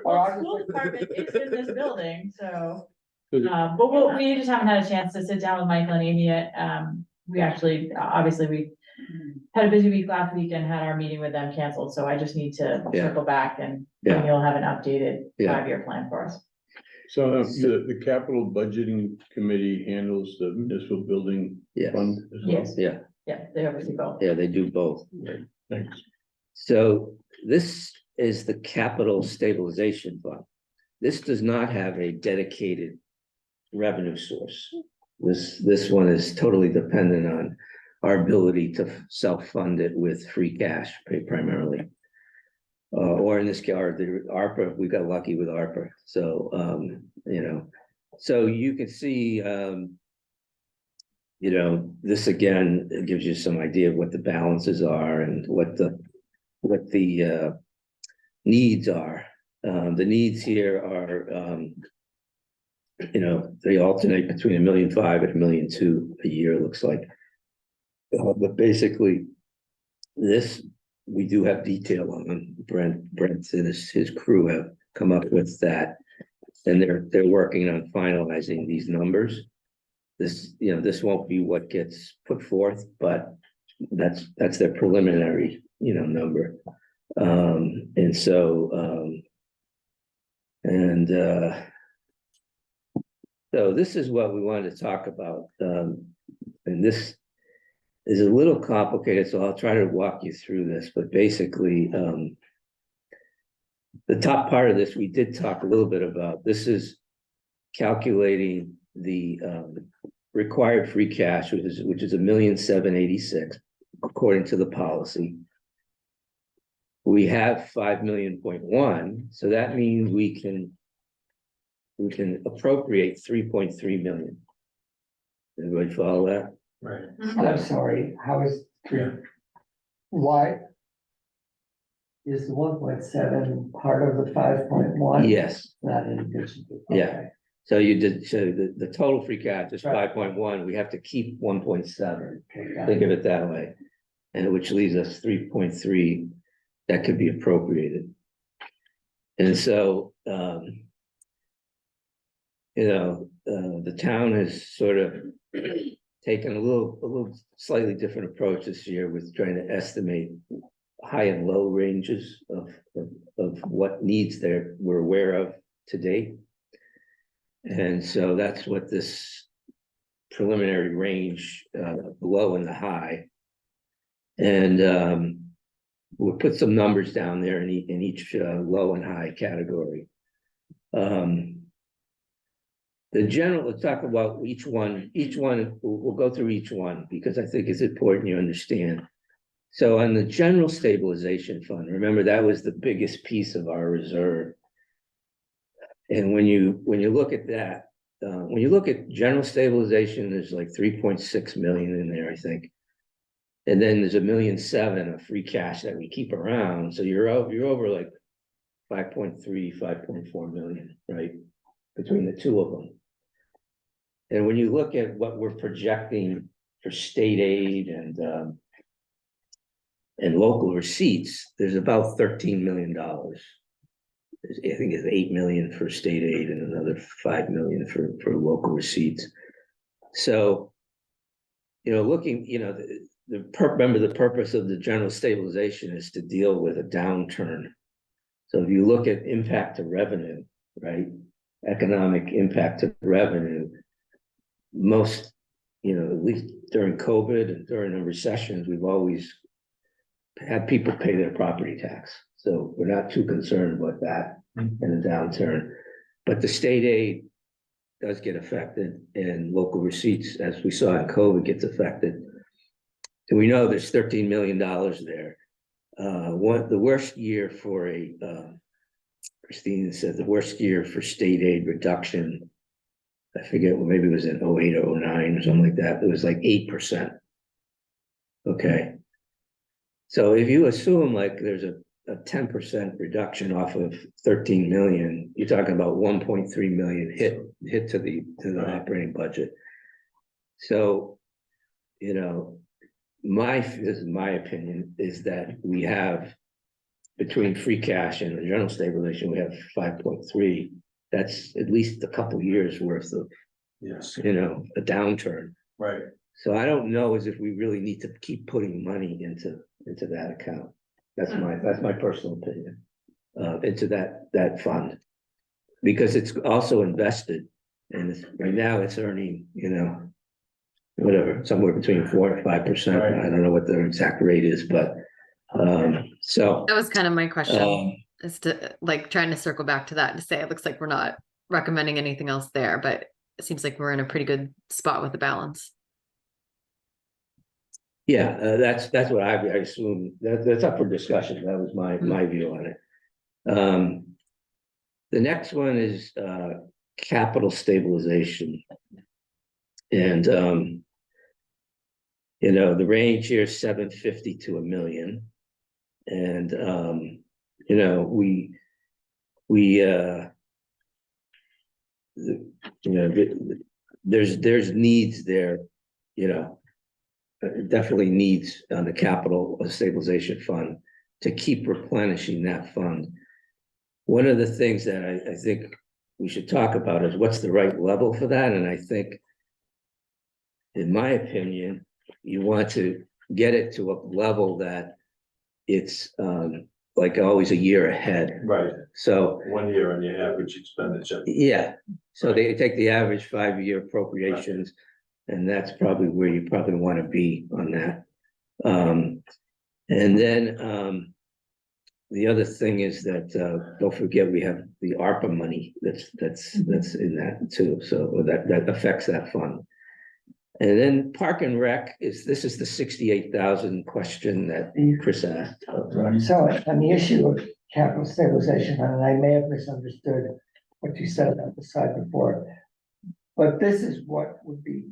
Or The school department is in this building, so, So but we just haven't had a chance to sit down with Michael and Amy yet. We actually, obviously, we had a busy week last week and had our meeting with them canceled, so I just need to Yeah. circle back and Yeah. you'll have an updated Yeah. 5-year plan for us. So the capital budgeting committee handles the municipal building Yes, fund as well? Yes. yeah, Yeah, they oversee both. yeah, they do both. Thanks. So this is the capital stabilization fund. This does not have a dedicated revenue source. This one is totally dependent on our ability to self-fund it with free cash primarily. Or in this case, the ARPA, we got lucky with ARPA, so, you know, so you can see, you know, this again, it gives you some idea of what the balances are and what the needs are. The needs here are, you know, they alternate between $1.5 million and $1.2 million a year, it looks like. But basically, this, we do have detail on. Brent and his crew have come up with that. And they're working on finalizing these numbers. This, you know, this won't be what gets put forth, but that's their preliminary, you know, number. And so, so this is what we wanted to talk about. And this is a little complicated, so I'll try to walk you through this, but basically, the top part of this, we did talk a little bit about. This is calculating the required free cash, which is $1,786,000, according to the policy. We have 5.1 million, so that means we can appropriate 3.3 million. Everybody follow that? Right. I'm sorry, how is, why? Is the 1.7 part of the 5.1? Yes, Not in addition to. Yeah. Okay. so you did, so the total free cash is Right. 5.1, we have to keep 1.7. Okay, got Think it. of it that way. And which leaves us 3.3 that could be appropriated. And so, you know, the town has sort of taken a little slightly different approach this year with trying to estimate high and low ranges of what needs we're aware of to date. And so that's what this preliminary range, the low and the high. And we'll put some numbers down there in each low and high category. The general, let's talk about each one, we'll go through each one because I think it's important you understand. So on the general stabilization fund, remember that was the biggest piece of our reserve. And when you look at that, when you look at general stabilization, there's like 3.6 million in there, I think. And then there's 1.7 million of free cash that we keep around. So you're over like 5.3, 5.4 million, right? Between the two of them. And when you look at what we're projecting for state aid and local receipts, there's about $13 million. I think it's 8 million for state aid and another 5 million for local receipts. So, looking, remember the purpose of the general stabilization is to deal with a downturn. So if you look at impact to revenue, right? Economic impact to revenue, most, at least during COVID and during the recessions, we've always had people pay their property tax. So we're not too concerned about that in a downturn. But the state aid does get affected and local receipts, as we saw in COVID, gets affected. And we know there's $13 million there. The worst year for Christine said the worst year for state aid reduction, I forget, well, maybe it was in 08 or 09 or something like that. It was like 8%. Okay. So if you assume like there's a 10% reduction off of 13 million, you're talking about 1.3 million hit to the operating budget. So, this is my opinion, is that we have between free cash and the general stabilization, we have 5.3. That's at least a couple years worth of, Yes, a downturn. right. So I don't know as if we really need to keep putting money into that account. That's my personal opinion, into that fund. Because it's also invested and right now it's earning, whatever, somewhere between 4 and 5%. Right. I don't know what the exact rate is, but so. That was kind of my question, is to like trying to circle back to that to say it looks like we're not recommending anything else there, but it seems like we're in a pretty good spot with the balance. Yeah, that's what I assume. That's up for discussion. That was my view on it. The next one is capital stabilization. And the range here is 750 to 1 million. And there's needs there, definitely needs on the capital stabilization fund to keep replenishing that fund. One of the things that I think we should talk about is what's the right level for that. And I think, in my opinion, you want to get it to a level that it's like always a year ahead. Right, So 1 year on your average expenditure. yeah, so they take the average 5-year appropriations, and that's probably where you probably want to be on that. And then the other thing is that don't forget we have the ARPA money that's in that too, so that affects that fund. And then Park and Rec this is the 68,000 question that Chris asked. So on the issue of capital stabilization, and I may have misunderstood what you said about the side before, but this is what would be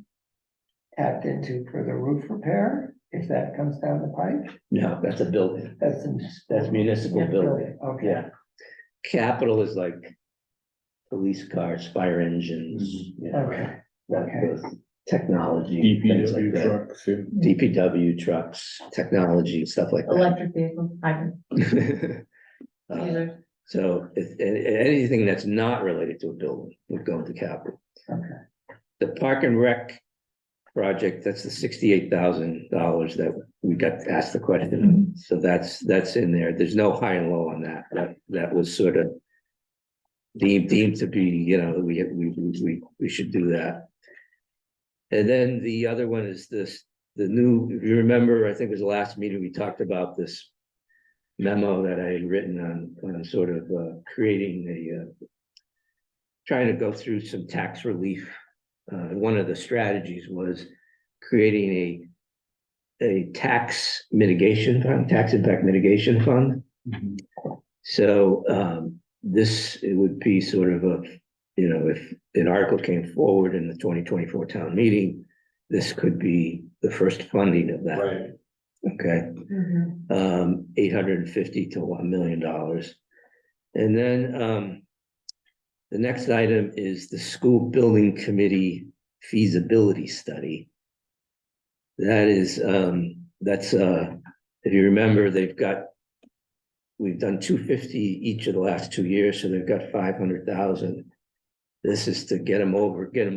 tapped into for the roof repair, if that comes down the pipe? No, that's a building. That's Municipal Yeah, building. okay. Yeah. Capital is like police cars, fire engines, Okay. that technology, things like DPW that. trucks. Yeah. DPW trucks, technology, stuff like that. Electric vehicles, hybrid. So anything that's not related to a building would go into capital. Okay. The Park and Rec project, that's the $68,000 that we got asked the question. So that's in there. There's no high and low on that. That was sort of deemed to be, we should do that. And then the other one is the new, if you remember, I think it was the last meeting, we talked about this memo that I had written on sort of creating trying to go through some tax relief. One of the strategies was creating a tax mitigation fund, tax impact mitigation fund. So this, it would be sort of a, you know, if an article came forward in the 2024 town meeting, this could be the first funding of that. Right. Okay, Mhm. 850 to $1 million. And then the next item is the school building committee feasibility study. That is, that's if you remember, we've done 250 each of the last 2 years, so they've got 500,000. This is to get them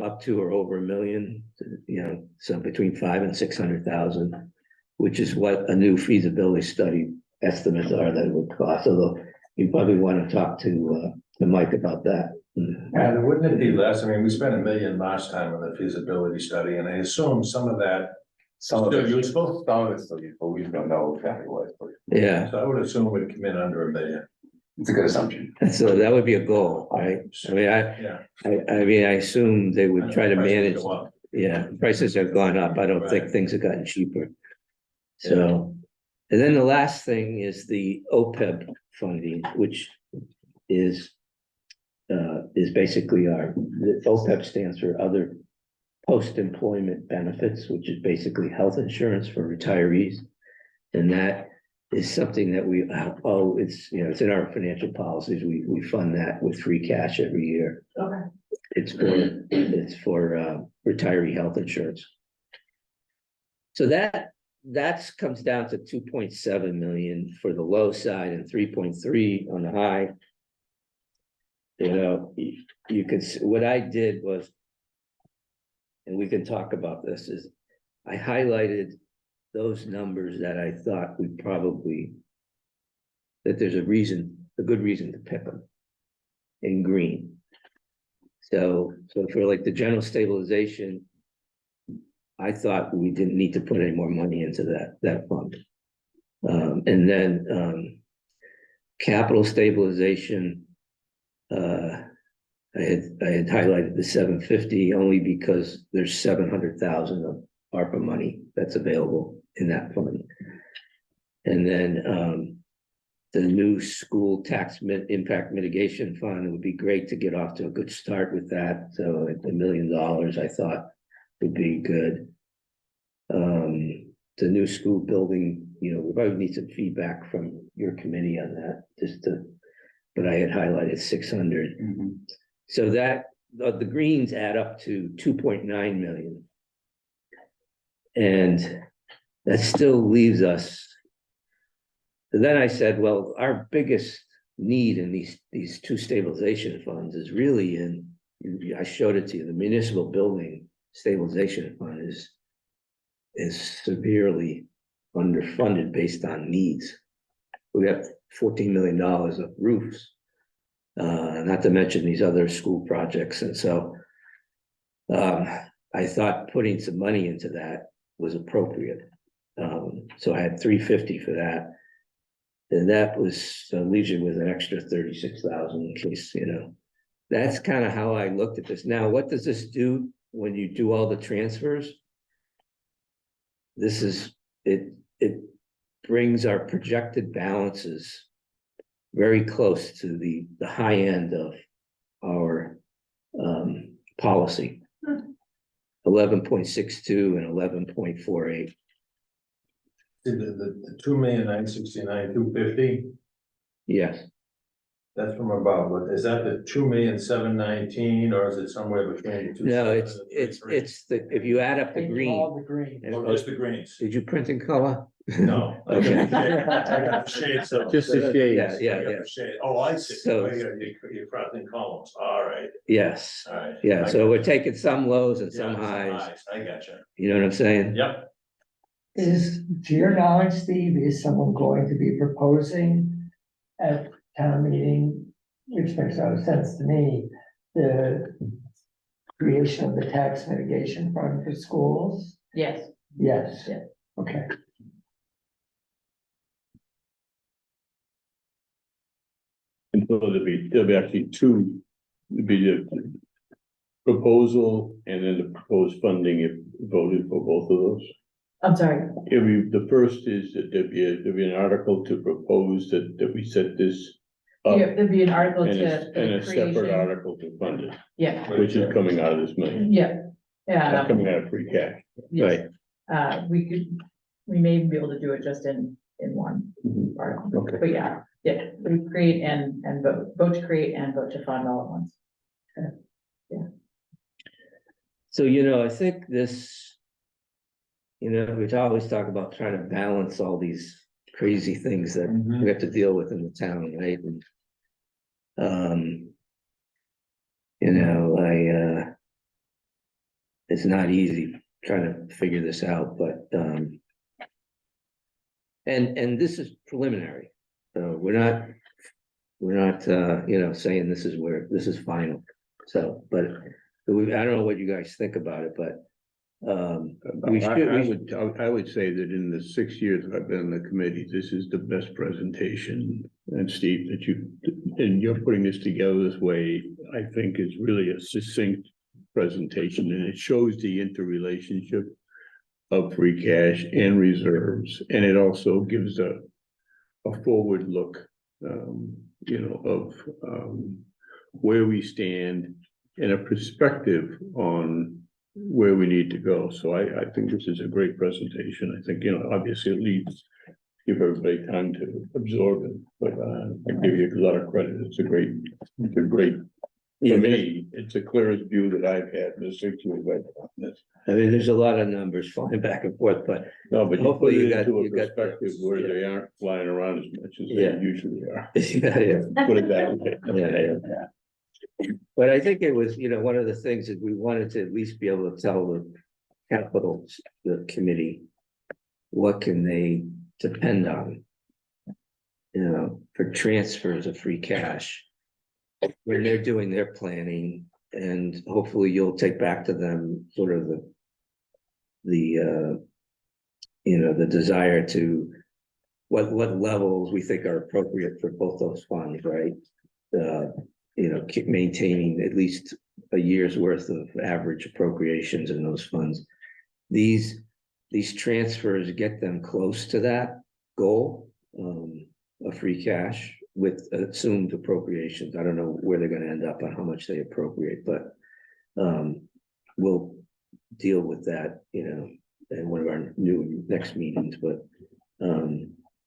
up to or over $1 million, you know, so between 500,000 and 600,000, which is what a new feasibility study estimates are that it would cost. Although you probably want to talk to Mike about that. And wouldn't it be less? I mean, we spent $1 million last time on the feasibility study, and I assume some of that Some of still it's useful. Some of it's still useful, we don't know exactly what, but Yeah, So I would assume we'd come in under $1 million. it's a good assumption. so that would be a goal, right? I mean, Yeah. I mean, I assume they would try to Prices manage. go up. Yeah, prices have gone up. I don't think Right. things have gotten cheaper. So, and then the last thing is the OPEB funding, which is basically the OPEB stands for other post-employment benefits, which is basically health insurance for retirees. And that is something that it's, you know, it's in our financial policies. We fund that with free cash every year. Okay. It's for retiree health insurance. So that's comes down to 2.7 million for the low side and 3.3 on the high. You know, you could, what I did was, and we can talk about this, is I highlighted those numbers that I thought that there's a good reason to pick them in green. So for like the general stabilization, I thought we didn't need to put any more money into that fund. And then capital stabilization, I had highlighted the 750 only because there's 700,000 of ARPA money that's available in that fund. And then the new school tax impact mitigation fund, it would be great to get off to a good start with that. So at $1 million, I thought would be good. The new school building, you know, we probably need some feedback from your committee on that, but I had highlighted 600. So that the greens add up to 2.9 million. And that still leaves us. So then I said, well, our biggest need in these two stabilization funds is really I showed it to you, the municipal building stabilization fund is severely underfunded based on needs. We have $14 million of roofs, not to mention these other school projects. And so I thought putting some money into that was appropriate. So I had 350 for that. And that leaves you with an extra 36,000 in case, you know. That's kind of how I looked at this. Now, what does this do when you do all the transfers? It brings our projected balances very close to the high end of our policy. 11.62 and 11.48. The 2,969,250, Yes. that's from about, what, is that the 2,719,000, or is it somewhere between the two? No, it's if you add up the green. All the green. Oh, just the greens? Did you print in color? No. I Okay. got the shades of. Just the shades. Yeah, I got the shade. Oh, I see. So- You're crossing columns, all right, Yes, all right. yeah, I so got we're you. taking some lows and some Yeah, highs, I got you. you know what I'm saying? Yep. To your knowledge, Steve, is someone going to be proposing at town meeting, which makes no sense to me, the creation of the tax mitigation fund for schools? Yes. Yes. Yeah. Okay. And so there'll be actually two, there'll be the proposal and then the proposed funding if voted for both of those. I'm sorry, The first is that there'd be an article to propose that we set this up. yeah, there'd be an article And to, for and the a separate creation, article to fund it, yeah, which is coming out of this money, yeah. coming out of free cash. Yes. We may be able to do it just in one Mhm. article, Okay. but yeah, we create and vote to create and vote to fund all at once. So, I think this, we always talk about trying to balance all these crazy things that Mhm. we have to deal with in the town, right? And, it's not easy trying to figure this out, but, and this is preliminary. So we're not, saying this is final. So, but I don't know what you guys think about it, but, I would say that in the 6 years that I've been in the committee, this is the best presentation. And Steve, and you're putting this together this way, I think is really a succinct presentation, and it shows the interrelationship of free cash and reserves, and it also gives a forward look, of where we stand and a perspective on where we need to go. So I think this is a great presentation. I think, obviously it leaves, give everybody time to absorb it, but I give you a lot of credit. It's a great, for me, it's the clearest view that I've had in the 6 years I've been on this. I mean, there's a lot of numbers flying back and forth, but No, but you put hopefully it you into a got- perspective where they aren't flying around as much as Yeah. they usually are. yeah. Put it that way. Yeah. But I think it was, one of the things that we wanted to at least be able to tell the capital, the committee, what can they depend on? For transfers of free cash. When they're doing their planning, and hopefully you'll take back to them sort of the desire to what levels we think are appropriate for both those funds, right? Keep maintaining at least a year's worth of average appropriations in those funds. These transfers get them close to that goal of free cash with assumed appropriations. I don't know where they're gonna end up on how much they appropriate, but we'll deal with that, in one of our next meetings, but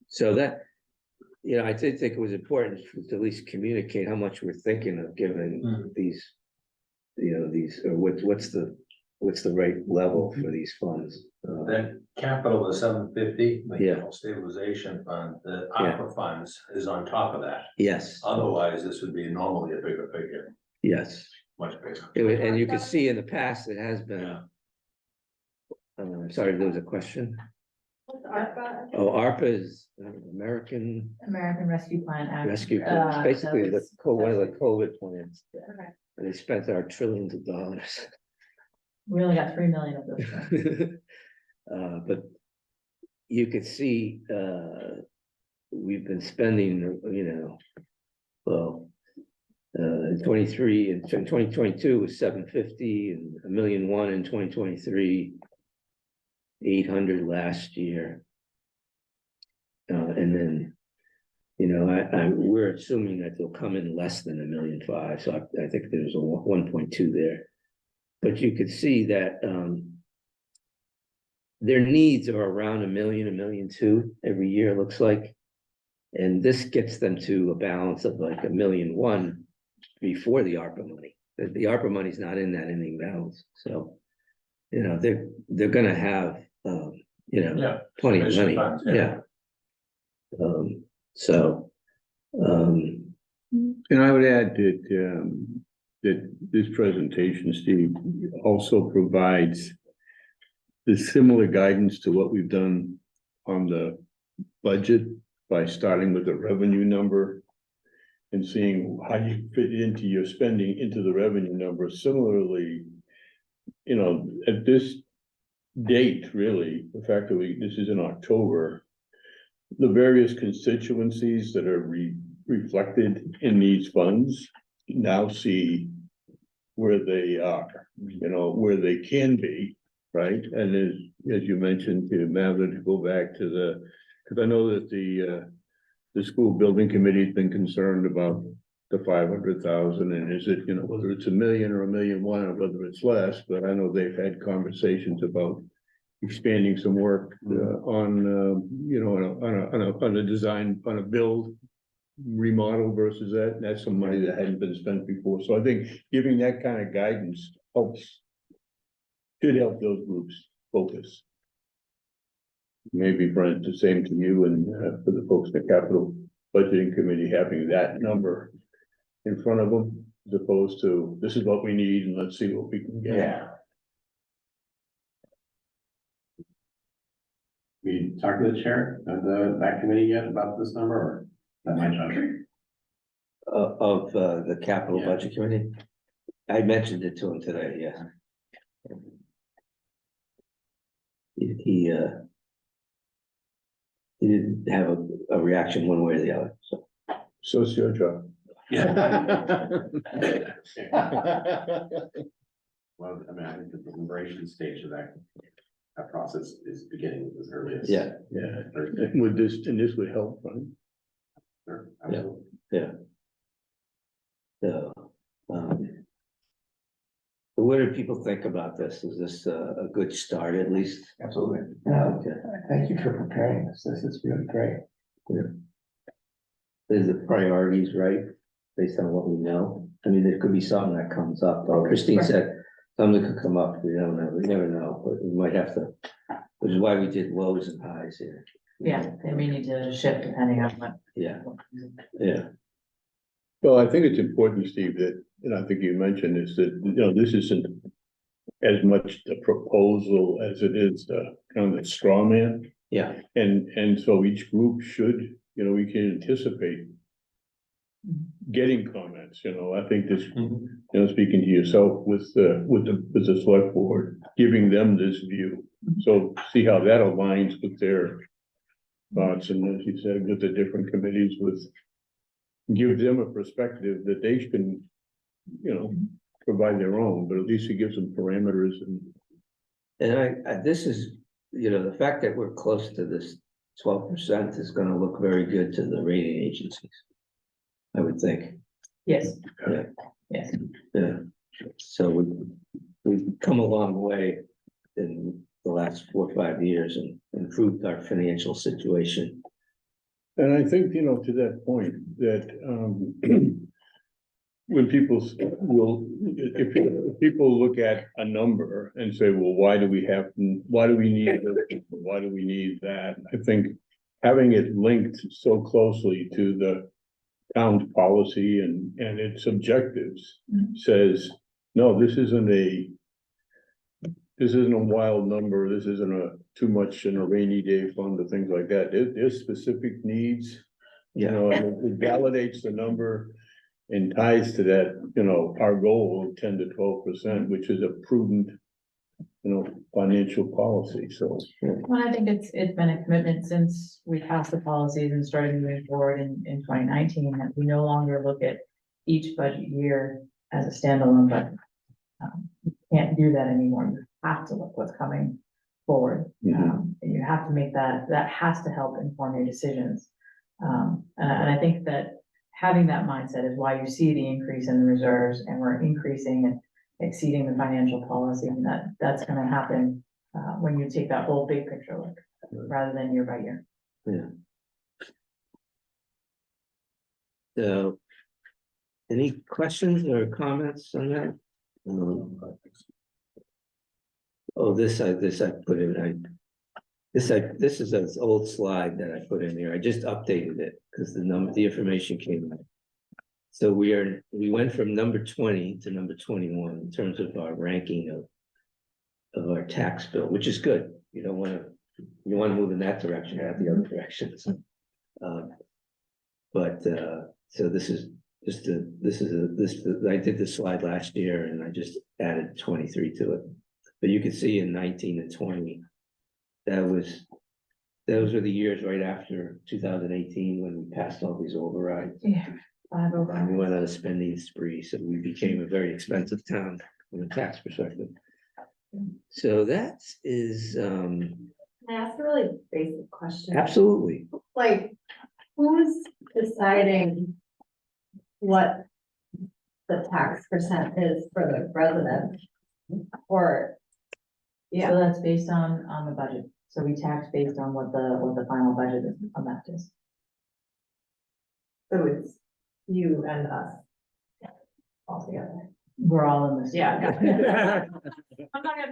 so that, I did think it was important to at least communicate how much we're thinking of giving these, or what's the right level for these funds. Then capital is 750, Yeah. stabilization fund, the Yeah. ARPA funds is on top of that. Yes, Otherwise, this would be normally a bigger figure, yes. much bigger. And you can see in the past, it has been. Yeah. Sorry, there was a question. What's ARPA? Oh, ARPA is American American Rescue Plan Act. Rescue. Plan. It's basically one of the COVID plans. Okay. And they spent our trillions of dollars. We only got 3 million of those. But you could see, we've been spending, in 23 and 2022 was 750 and $1.1 million in 2023, 800 last year. And then, we're assuming that they'll come in less than $1.5 million. So I think there's a 1.2 there. But you could see that their needs are around $1 million, $1.2 million every year, it looks like. And this gets them to a balance of like $1.1 million before the ARPA money. The ARPA money's not in that ending balance. So, they're gonna have Yeah. plenty of money. Sufficient funds, Yeah. And I would add that this presentation, Steve, also provides the similar guidance to what we've done on the budget by starting with the revenue number and seeing how you fit into your spending into the revenue number. Similarly, at this date, really, the fact that this is in October, the various constituencies that are reflected in these funds now see where they are, where they can be, right? And as you mentioned, to Madeline, to go back to because I know that the school building committee's been concerned about the 500,000, and is it, whether it's $1 million or $1.1 million, or whether it's less, but I know they've had conversations about expanding some work on a design, on a build remodel versus that, and that's some money that hadn't been spent before. So I think giving that kind of guidance should help those groups focus. Maybe, Brent, the same to you and for the folks in the capital budgeting committee, having that number in front of them, as opposed to this is what we need and let's see what we can get. Yeah. We talked to the chair of that committee yet about this number, or that might not be? Of the capital Yeah. budget committee. I mentioned it to him today, yeah. He didn't have a reaction one way or the other, so. So it's your job. Well, I mean, I think the deliberation stage of that process is beginning as early as. Yeah. Yeah, Thursday. would this would help, right? Sure, absolutely. So, so what do people think about this? Is this a good start at least? Absolutely. Okay. Thank you for preparing this. This is really great. Is the priorities right, based on what we know? I mean, there could be something that comes up, but Christine said something could come up, we don't know, we never know, but we might have to, which is why we did lows and highs here. Yeah, they may need to shift depending on what. Yeah, yeah, Well, I think it's important, Steve, that, and I think you mentioned is that, this isn't as much the proposal as it is the kind of the straw man. yeah, And so each group should, we can anticipate getting comments, I think this, speaking to yourself with the select board, giving them this view. So see how that aligns with their thoughts, and as you said, with the different committees, give them a perspective that they can, provide their own, but at least it gives them parameters and I this is, the fact that we're close to this 12% is gonna look very good to the rating agencies. I would think, Yes. Yeah. Yes. yeah, so we've come a long way in the last 4 or 5 years and improved our financial situation. And I think, to that point, that, when people if people look at a number and say, well, why do we need this? Why do we need that? I think having it linked so closely to the town's policy and its objectives says, no, this isn't a wild number. This isn't too much in a rainy day fund or things like that. There's specific needs, and it validates the number and ties to that, our goal of 10 to 12%, which is a prudent, financial policy. So. Well, I think it's been a commitment since we passed the policies and started moving forward in 2019, that we no longer look at each budget year as a standalone budget. You can't do that anymore. You have to look what's coming forward. And you have to make that has to help inform your decisions. And I think that having that mindset is why you see the increase in the reserves, and we're increasing and exceeding the financial policy, and that's gonna happen when you take that whole big picture look, rather than year by year. Yeah. So, any questions or comments on that? Oh, this I put in, this is an old slide that I put in here. I just updated it because the information came out. So we went from number 20 to number 21 in terms of our ranking of our tax bill, which is good. You want to move in that direction, not the other directions. So this is I did this slide last year and I just added 23 to it. But you can see in 19 and 20, those were the years right after 2018 when we passed all these overrides. Yeah. And we went on a spending spree, so we became a very expensive town from a tax perspective. So that is, Can I ask a really basic question? absolutely. Like, who's deciding what the tax percent is for the resident? Or, So that's based on the budget. So we tax based on what the final budget is on that is. so it's you and us all together? We're all in this. Yeah. I'm not gonna.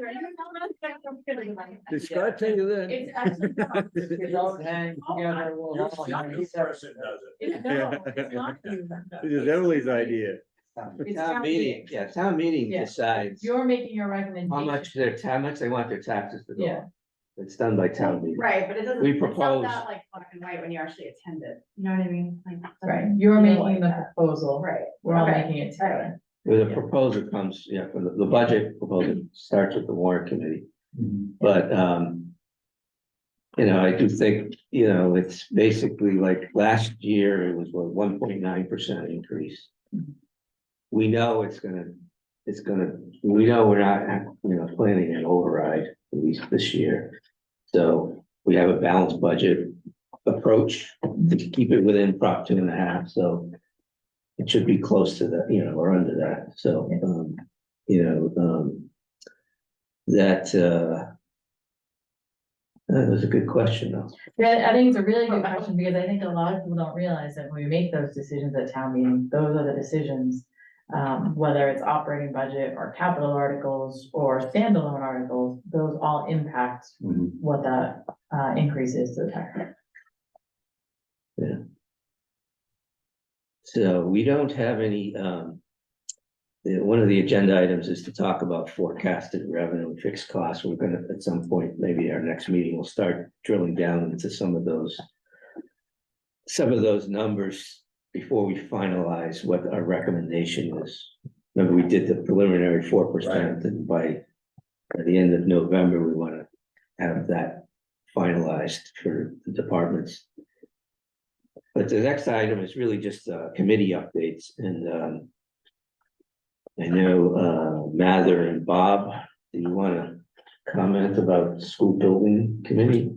Did Scott tell you that? It's actually not. You don't hang together, we'll Your all- person does it. No, it's not you. It is Emily's idea. It's Town meeting, yeah, town meeting Yeah. decides You're making your recommendation. how much they want their taxes to go Yeah. up. It's done by town meeting. Right, but it doesn't. We it's not propose- that, like black and white when you actually attend it, you know what I mean? Like, Right, doesn't you're feel making like the that. proposal. Right. We're all Okay. making it together. Where the Yeah. proposal comes, from the budget proposal starts with the warrant committee. But, I do think, it's basically like last year, it was what, 1.9% increase. We know we know we're not, planning an override, at least this year. So we have a balanced budget approach to keep it within Prop 2.5, so it should be close to that, or under that, so, that was a good question, though. Yeah, I think it's a really good question because I think a lot of people don't realize that when we make those decisions at town meeting, those are the decisions. Whether it's operating budget or capital articles or standalone articles, those all impact what that increase is to the tax. So we don't have any, one of the agenda items is to talk about forecasted revenue and fixed costs. We're gonna, at some point, maybe our next meeting, we'll start drilling down into some of those numbers before we finalize what our recommendation is. Remember, we did the preliminary 4%, and by the end of November, we want to have that finalized for the departments. But the next item is really just committee updates, and I know Mather and Bob, do you want to comment about school building committee?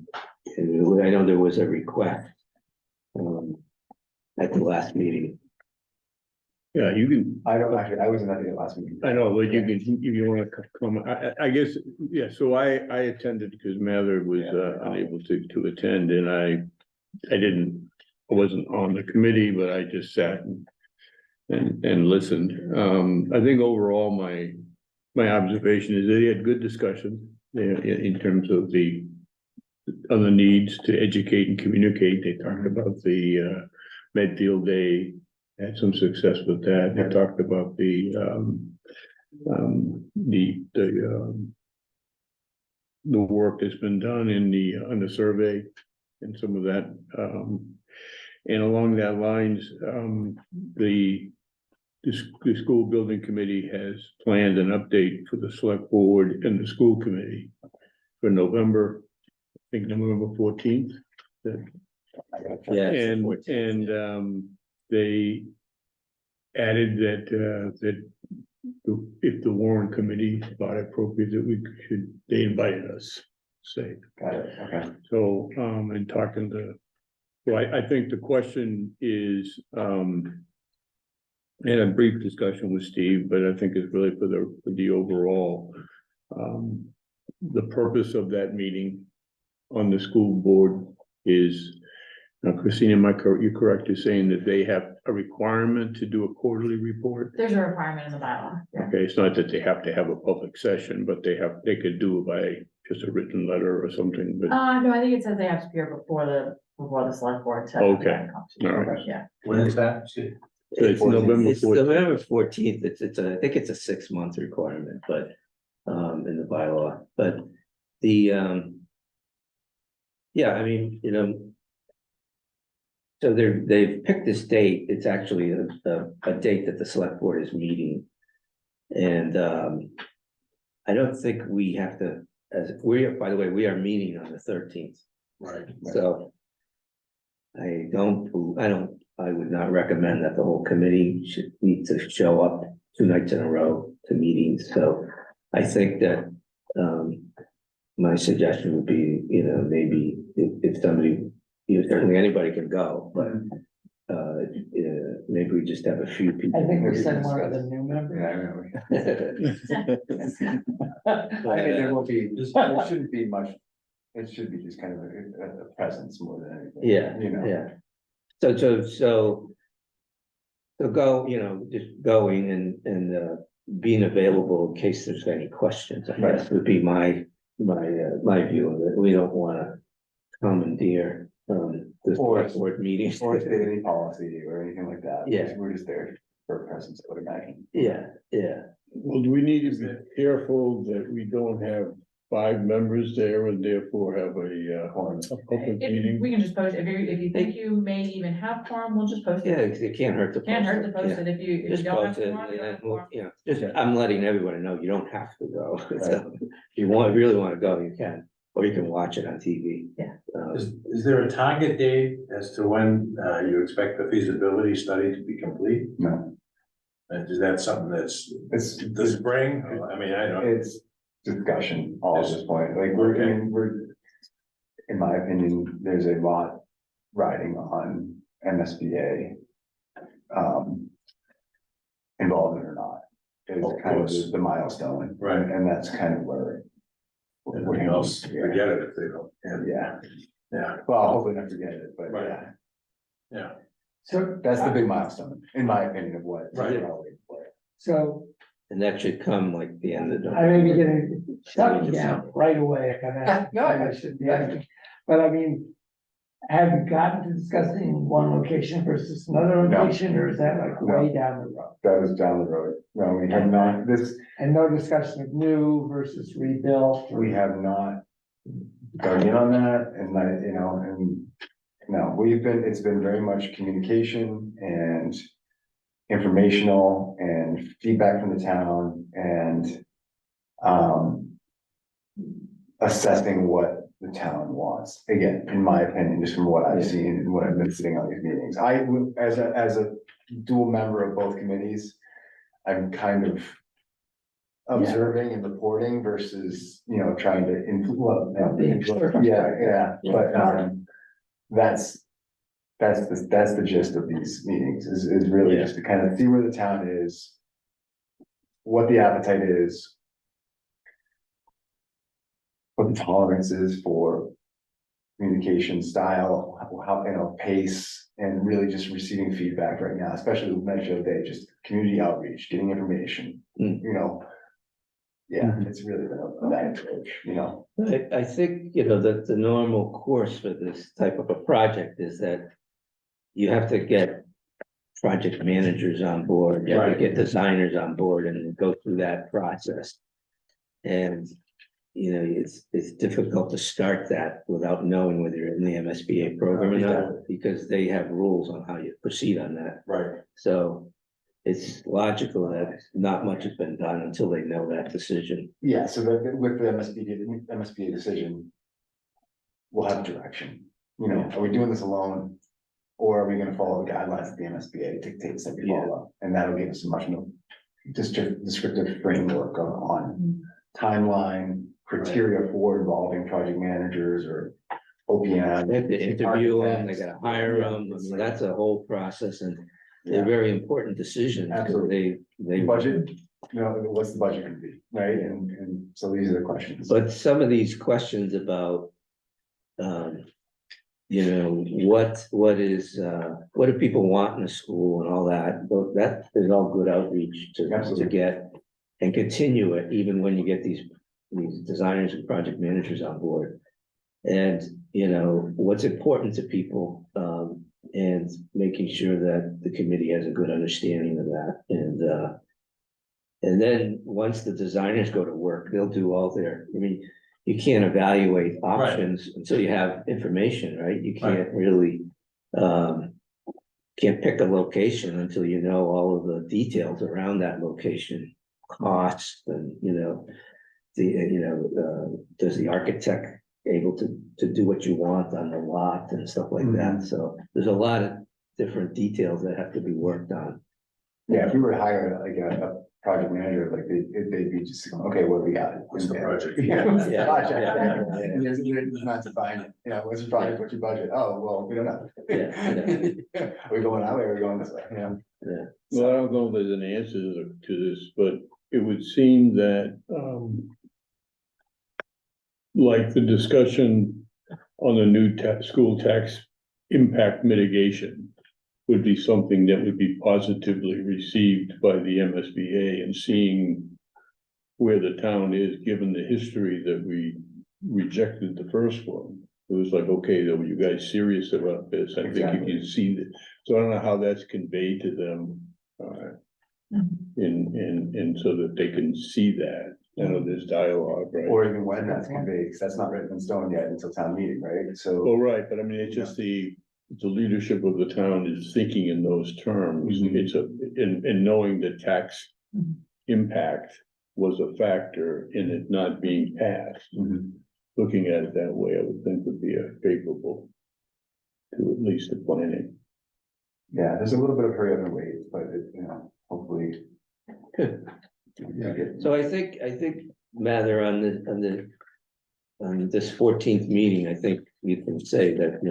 And I know there was a request at the last meeting. Yeah, you can, I don't actually, I wasn't at the last meeting. I know, but you can, if you wanna comment, I guess, yeah, so I attended because Mather was unable to attend, and I wasn't on the committee, but I just sat and listened. I think overall, my observation is they had good discussion in terms of the needs to educate and communicate. They talked about the Medfield Day, had some success with that. They talked about the work that's been done on the survey and some of that. And along that lines, the school building committee has planned an update for the select board and the school committee for November, I think November 14th. Yeah. And they added that if the Warrant committee thought appropriate, that they invited us, say. Got it, okay. So, and talking to, so I think the question is, and a brief discussion with Steve, but I think it's really for the overall, the purpose of that meeting on the school board is, now Christina, you're correct in saying that they have a requirement to do a quarterly report? There's a requirement in the bylaw. Yeah. Okay, it's not that they have to have a public session, but they could do it by just a written letter or something, but. No, I think it says they have to appear before the select board to. Okay. All right. Yeah. When is that? So it's November It's 14th. November 14th. I think it's a 6-month requirement, but in the bylaw, but yeah, I mean, so they've picked this date. It's actually a date that the select board is meeting. And I don't think we have to, by the way, we are meeting on the 13th. Right. So I would not recommend that the whole committee should need to show up 2 nights in a row to meetings. So I think that my suggestion would be, you know, maybe if somebody, you know, certainly anybody can go, but maybe we just have a few people. I think we sent one of the new members. I mean, there will be, there shouldn't be much, it should be just kind of a presence more than anything. Yeah, You know. yeah. So go, you know, just going and being available in case there's any questions, I guess would be my view of it. We don't wanna commandeer this Or- board meetings. Or state any policy or anything like that. Yeah. We're just there for a presence, I would imagine. Yeah, yeah. Well, do we need to be careful that we don't have 5 members there and therefore have a public meeting? We can just post, if you think you may even have quorum, we'll just post it. Yeah, it can't hurt to. Can't hurt to post post it if you Just don't have post it, quorum. you don't have and we'll, quorum. you know, just, I'm letting everybody know, you don't have to go. So, if you really wanna go, you can, or you can watch it on TV. Yeah. Is there a target date as to when you expect the feasibility study to be complete? No, And is that something that's it's, the spring? I mean, I don't. it's discussion all at this point, like, I mean, in my opinion, there's a lot riding on MSBA. Involved in it or not, is Of kind of course. the milestone. Right. And that's kind of where. Everything else, forget it if they don't. Yeah, Yeah, well, hopefully not forget it, but Right. yeah, yeah. So, that's the big milestone, in my opinion, of what. Right. so And that should come like the end of the. I may be getting shut down right away if I'm asking. No, I should be asking. But I mean, have you gotten to discussing one location versus another No. location, or is that like way down the road? That was down the road, no, we have not, And no discussion of new versus rebuilt? we have not dug in on that, and no, it's been very much communication and informational and feedback from the town and assessing what the town wants, again, in my opinion, just from what I've seen and what I've been sitting on these meetings. As a dual member of both committees, I'm kind of observing and reporting versus, trying to influence. Yeah, but, that's the gist of these meetings, is really just to kind of see where the town is, what the appetite is, what the tolerance is for communication style, how, pace, and really just receiving feedback right now, especially with Medfield Day, just community outreach, getting information, Yeah, it's really been that approach, I think, that the normal course for this type of a project is that you have to get project managers on board, you have to Right. get designers on board and go through that process. And, it's difficult to start that without knowing whether you're in the MSBA program or not, because they have rules on how you proceed on that. Right. So it's logical that not much has been done until they know that decision. Yeah, so with the MSBA decision, we'll have direction, are we doing this alone? Or are we gonna follow the guidelines that the MSBA dictates that we follow? And that'll give us a much more descriptive framework on timeline, criteria for involving project managers or OPM. They have to interview them, they architects. gotta hire them, I mean, that's a whole process, and they're very important decisions. 'Cause Absolutely. They, Budget, what's the budget gonna be, right? And so these are the questions. but some of these questions about, what do people want in a school and all that, that is all good outreach to Absolutely. get. And continue it even when you get these designers and project managers on board. And, what's important to people, and making sure that the committee has a good understanding of that. And then, once the designers go to work, they'll do all you can't evaluate options until you have information, right? You can't really, can't pick a location until you know all of the details around that location. Costs and, does the architect able to do what you want on the lot and stuff like that, so there's a lot of different details that have to be worked on. Yeah, if we were to hire like project manager, like they'd be just, okay, what do we got? What's the project? Yeah, what's the Yeah, project? yeah, And there's not to find it, what's the project, what's your budget? Oh, well, we don't know. Yeah, Are we going that way or are we going this way? Yeah. Well, I don't know if there's an answer to this, but it would seem that, like the discussion on the new school tax impact mitigation would be something that would be positively received by the MSBA, and seeing where the town is, given the history that we rejected the first one. It was like, okay, though, you guys serious about this? I think if Exactly. you see that, so I don't know how that's conveyed to them. In so that they can see that, there's dialogue, right? Or even when that's conveyed, because that's not written in stone yet until town meeting, right? So. Well, right, but I mean, it's just the leadership of the town is thinking in those terms. Mhm. It's in knowing the tax Mhm. impact was a factor in it not being passed. Mhm. Looking at it that way, I would think would be a favorable to at least the planning. Yeah, there's a little bit of hurry up and wait, but hopefully. Good. Yeah, good. So I think, Mather, on this 14th meeting, I think you can say that,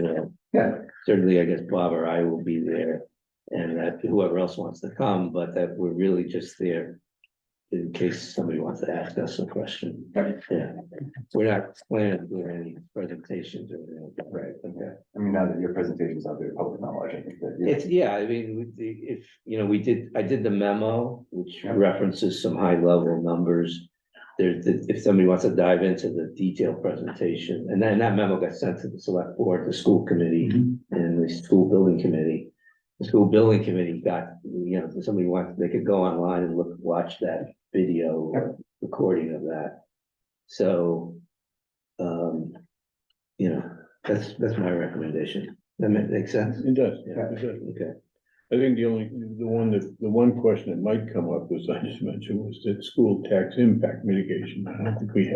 Yeah. certainly, I guess Bob or I will be there. And that whoever else wants to come, but that we're really just there in case somebody wants to ask us a question. Yeah, we're not planning to do any presentations or anything like that. Right, okay. I mean, now that your presentation's out there, public knowledge, I think that. It's, yeah, I mean, if, I did the memo, which Yeah. references some high level numbers. If somebody wants to dive into the detailed presentation, and then that memo got sent to the select board, the school committee, and the school building committee. The school building committee got, if somebody wants, they could go online and watch that video or recording of that. So, that's my recommendation. That makes sense? It does, Yeah. it does. Okay. I think the one question that might come up, as I just mentioned, was that school tax impact mitigation. I don't think we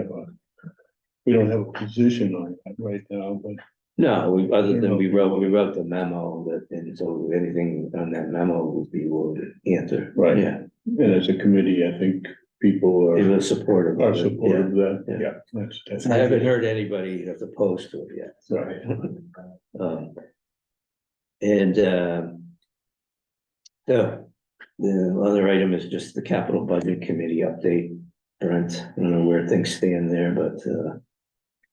don't have a position on that right now, but. No, other than we wrote the memo and so anything on that memo we'll answer. Right. Yeah, And as a committee, I think people it are was supportive. of it, supportive of that, yeah. yeah, that's. I haven't heard anybody that's opposed to it yet. So. Right. So the other item is just the capital budget committee update. Brent, I don't know where things stand there, but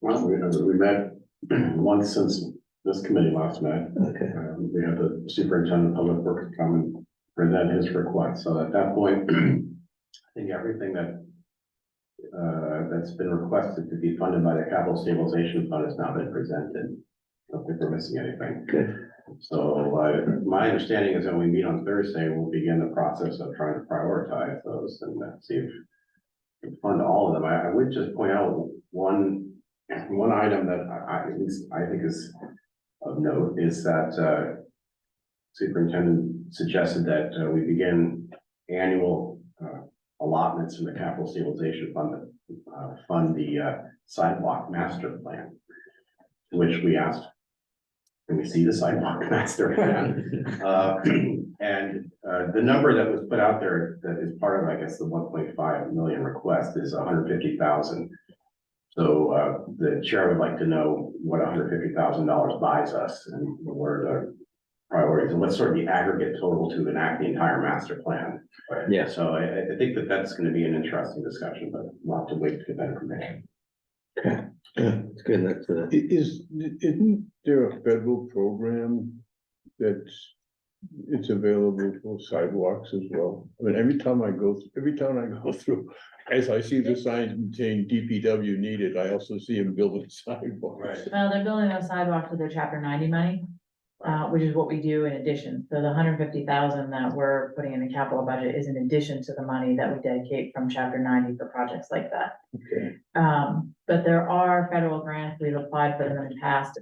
Well, we met once since this committee last met. okay, We had the superintendent of public works come and present his request. So at that point, I think everything that's been requested to be funded by the capital stabilization fund has now been presented. I don't think we're missing anything. good. So my understanding is that when we meet on Thursday, we'll begin the process of trying to prioritize those and see if we can fund all of them. I would just point out one item that I think is of note is that superintendent suggested that we begin annual allotments from the capital stabilization fund that fund the sidewalk master plan, which we asked, can we see the sidewalk master plan? And the number that was put out there that is part of, I guess, the 1.5 million request is 150,000. So the chair would like to know what $150,000 buys us and what are the priorities and what's sort of the aggregate total to enact the entire master plan. Yeah. So I think that's going to be an interesting discussion, but we'll have to wait to get that information. Okay, yeah, it's good. That's Isn't there a federal program it's available for sidewalks as well? I mean, every time I go through, as I see the signs saying DPW needed, I also see them building sidewalks. Well, they're building those sidewalks with their chapter 90 money, which is what we do in addition. So the 150,000 that we're putting in the capital budget is in addition to the money that we dedicate from chapter 90 for projects like that. Okay. But there are federal grants, we've applied for them in the past.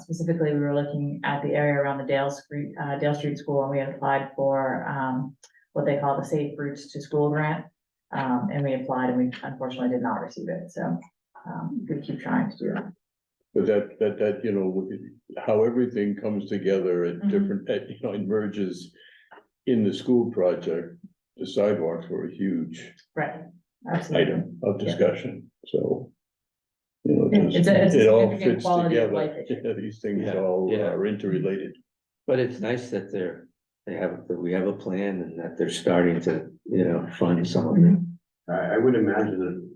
Specifically, we were looking at the area around the Dale Street School, and we had applied for what they call the Safe Routes to School grant. And we applied and we unfortunately did not receive it. So we keep trying to do that. But that, how everything comes together at different, it merges in the school project. the sidewalks were a huge Right, absolutely. item of Yeah. discussion, so. You know, Yeah, just, it's a it all significant fits quality of together. life issue. Yeah, these things Yeah, all yeah. are interrelated. But it's nice that that we have a plan and that they're starting to, fund some of it. I would imagine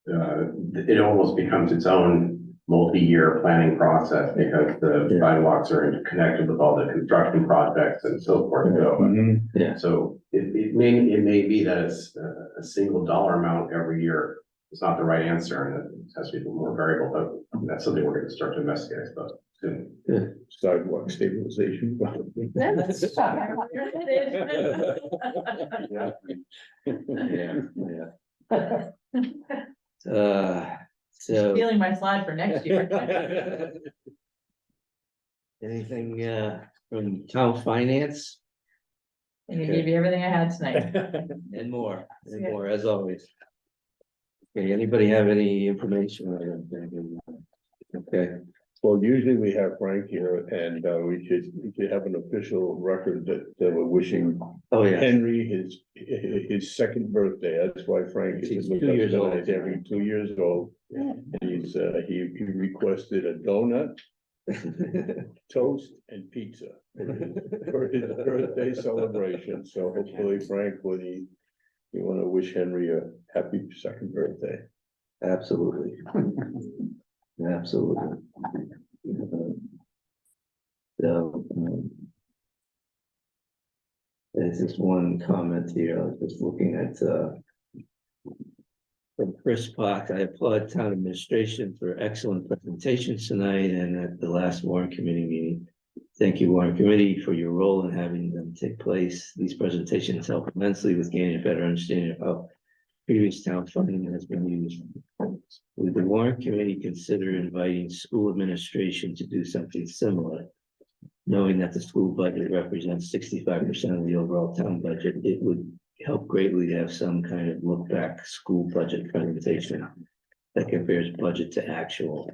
that, it almost becomes its own multi-year planning process because the Yeah. sidewalks are interconnected with all the construction projects and so forth. So, Mhm. Yeah. so it may be that it's a single dollar amount every year. It's not the right answer and it has to be more variable, but that's something we're gonna start to investigate, I suppose, soon. Sidewalk stabilization. Yeah, yeah. So. Stealing my slide for next year. Anything, from town finance And I gave you everything I had tonight. and more, as always. Okay, anybody have any information? on anything? Okay, Well, usually we have Frank here and we should have an official record that we're wishing oh, yeah, Henry his second birthday. That's why Frank He's is 2 years old. every 2 years old. And he requested a donut, toast and pizza for his birthday celebration. So hopefully Frank, you want to wish Henry a happy second birthday. absolutely. Absolutely. So, there's just one comment here, I was just looking at, from Chris Park, I applaud town administration for excellent presentations tonight and at the last Warrant Committee meeting. Thank you, Warrant Committee, for your role in having them take place. These presentations help immensely with gaining a better understanding of how previous town funding has been used. Would the Warrant Committee consider inviting school administration to do something similar? Knowing that the school budget represents 65% of the overall town budget, it would help greatly to have some kind of look back school budget presentation that compares budget to actual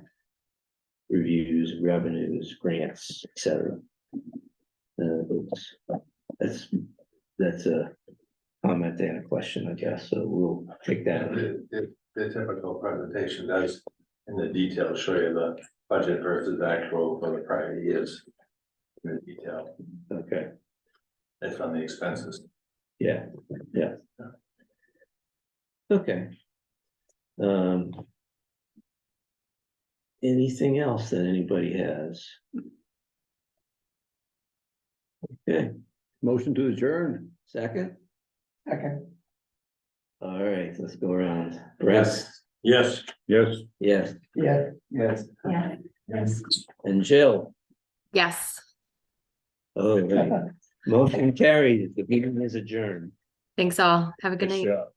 reviews, revenues, grants, etc. That's a comment and a question, I guess, so we'll take that. The typical presentation does in the detail show you the budget versus actual for the prior years. In detail, Okay, it's on the expenses. yeah. Okay. Anything else that anybody has? Okay, Motion to adjourn. second? Okay. All right, let's go around. Brett? Yes. Yes. Yes, Yeah, yes. Yeah. and Jill? Yes. Oh, right. Motion carried, the meeting is adjourned. Thanks all. Have a good Nice night. job.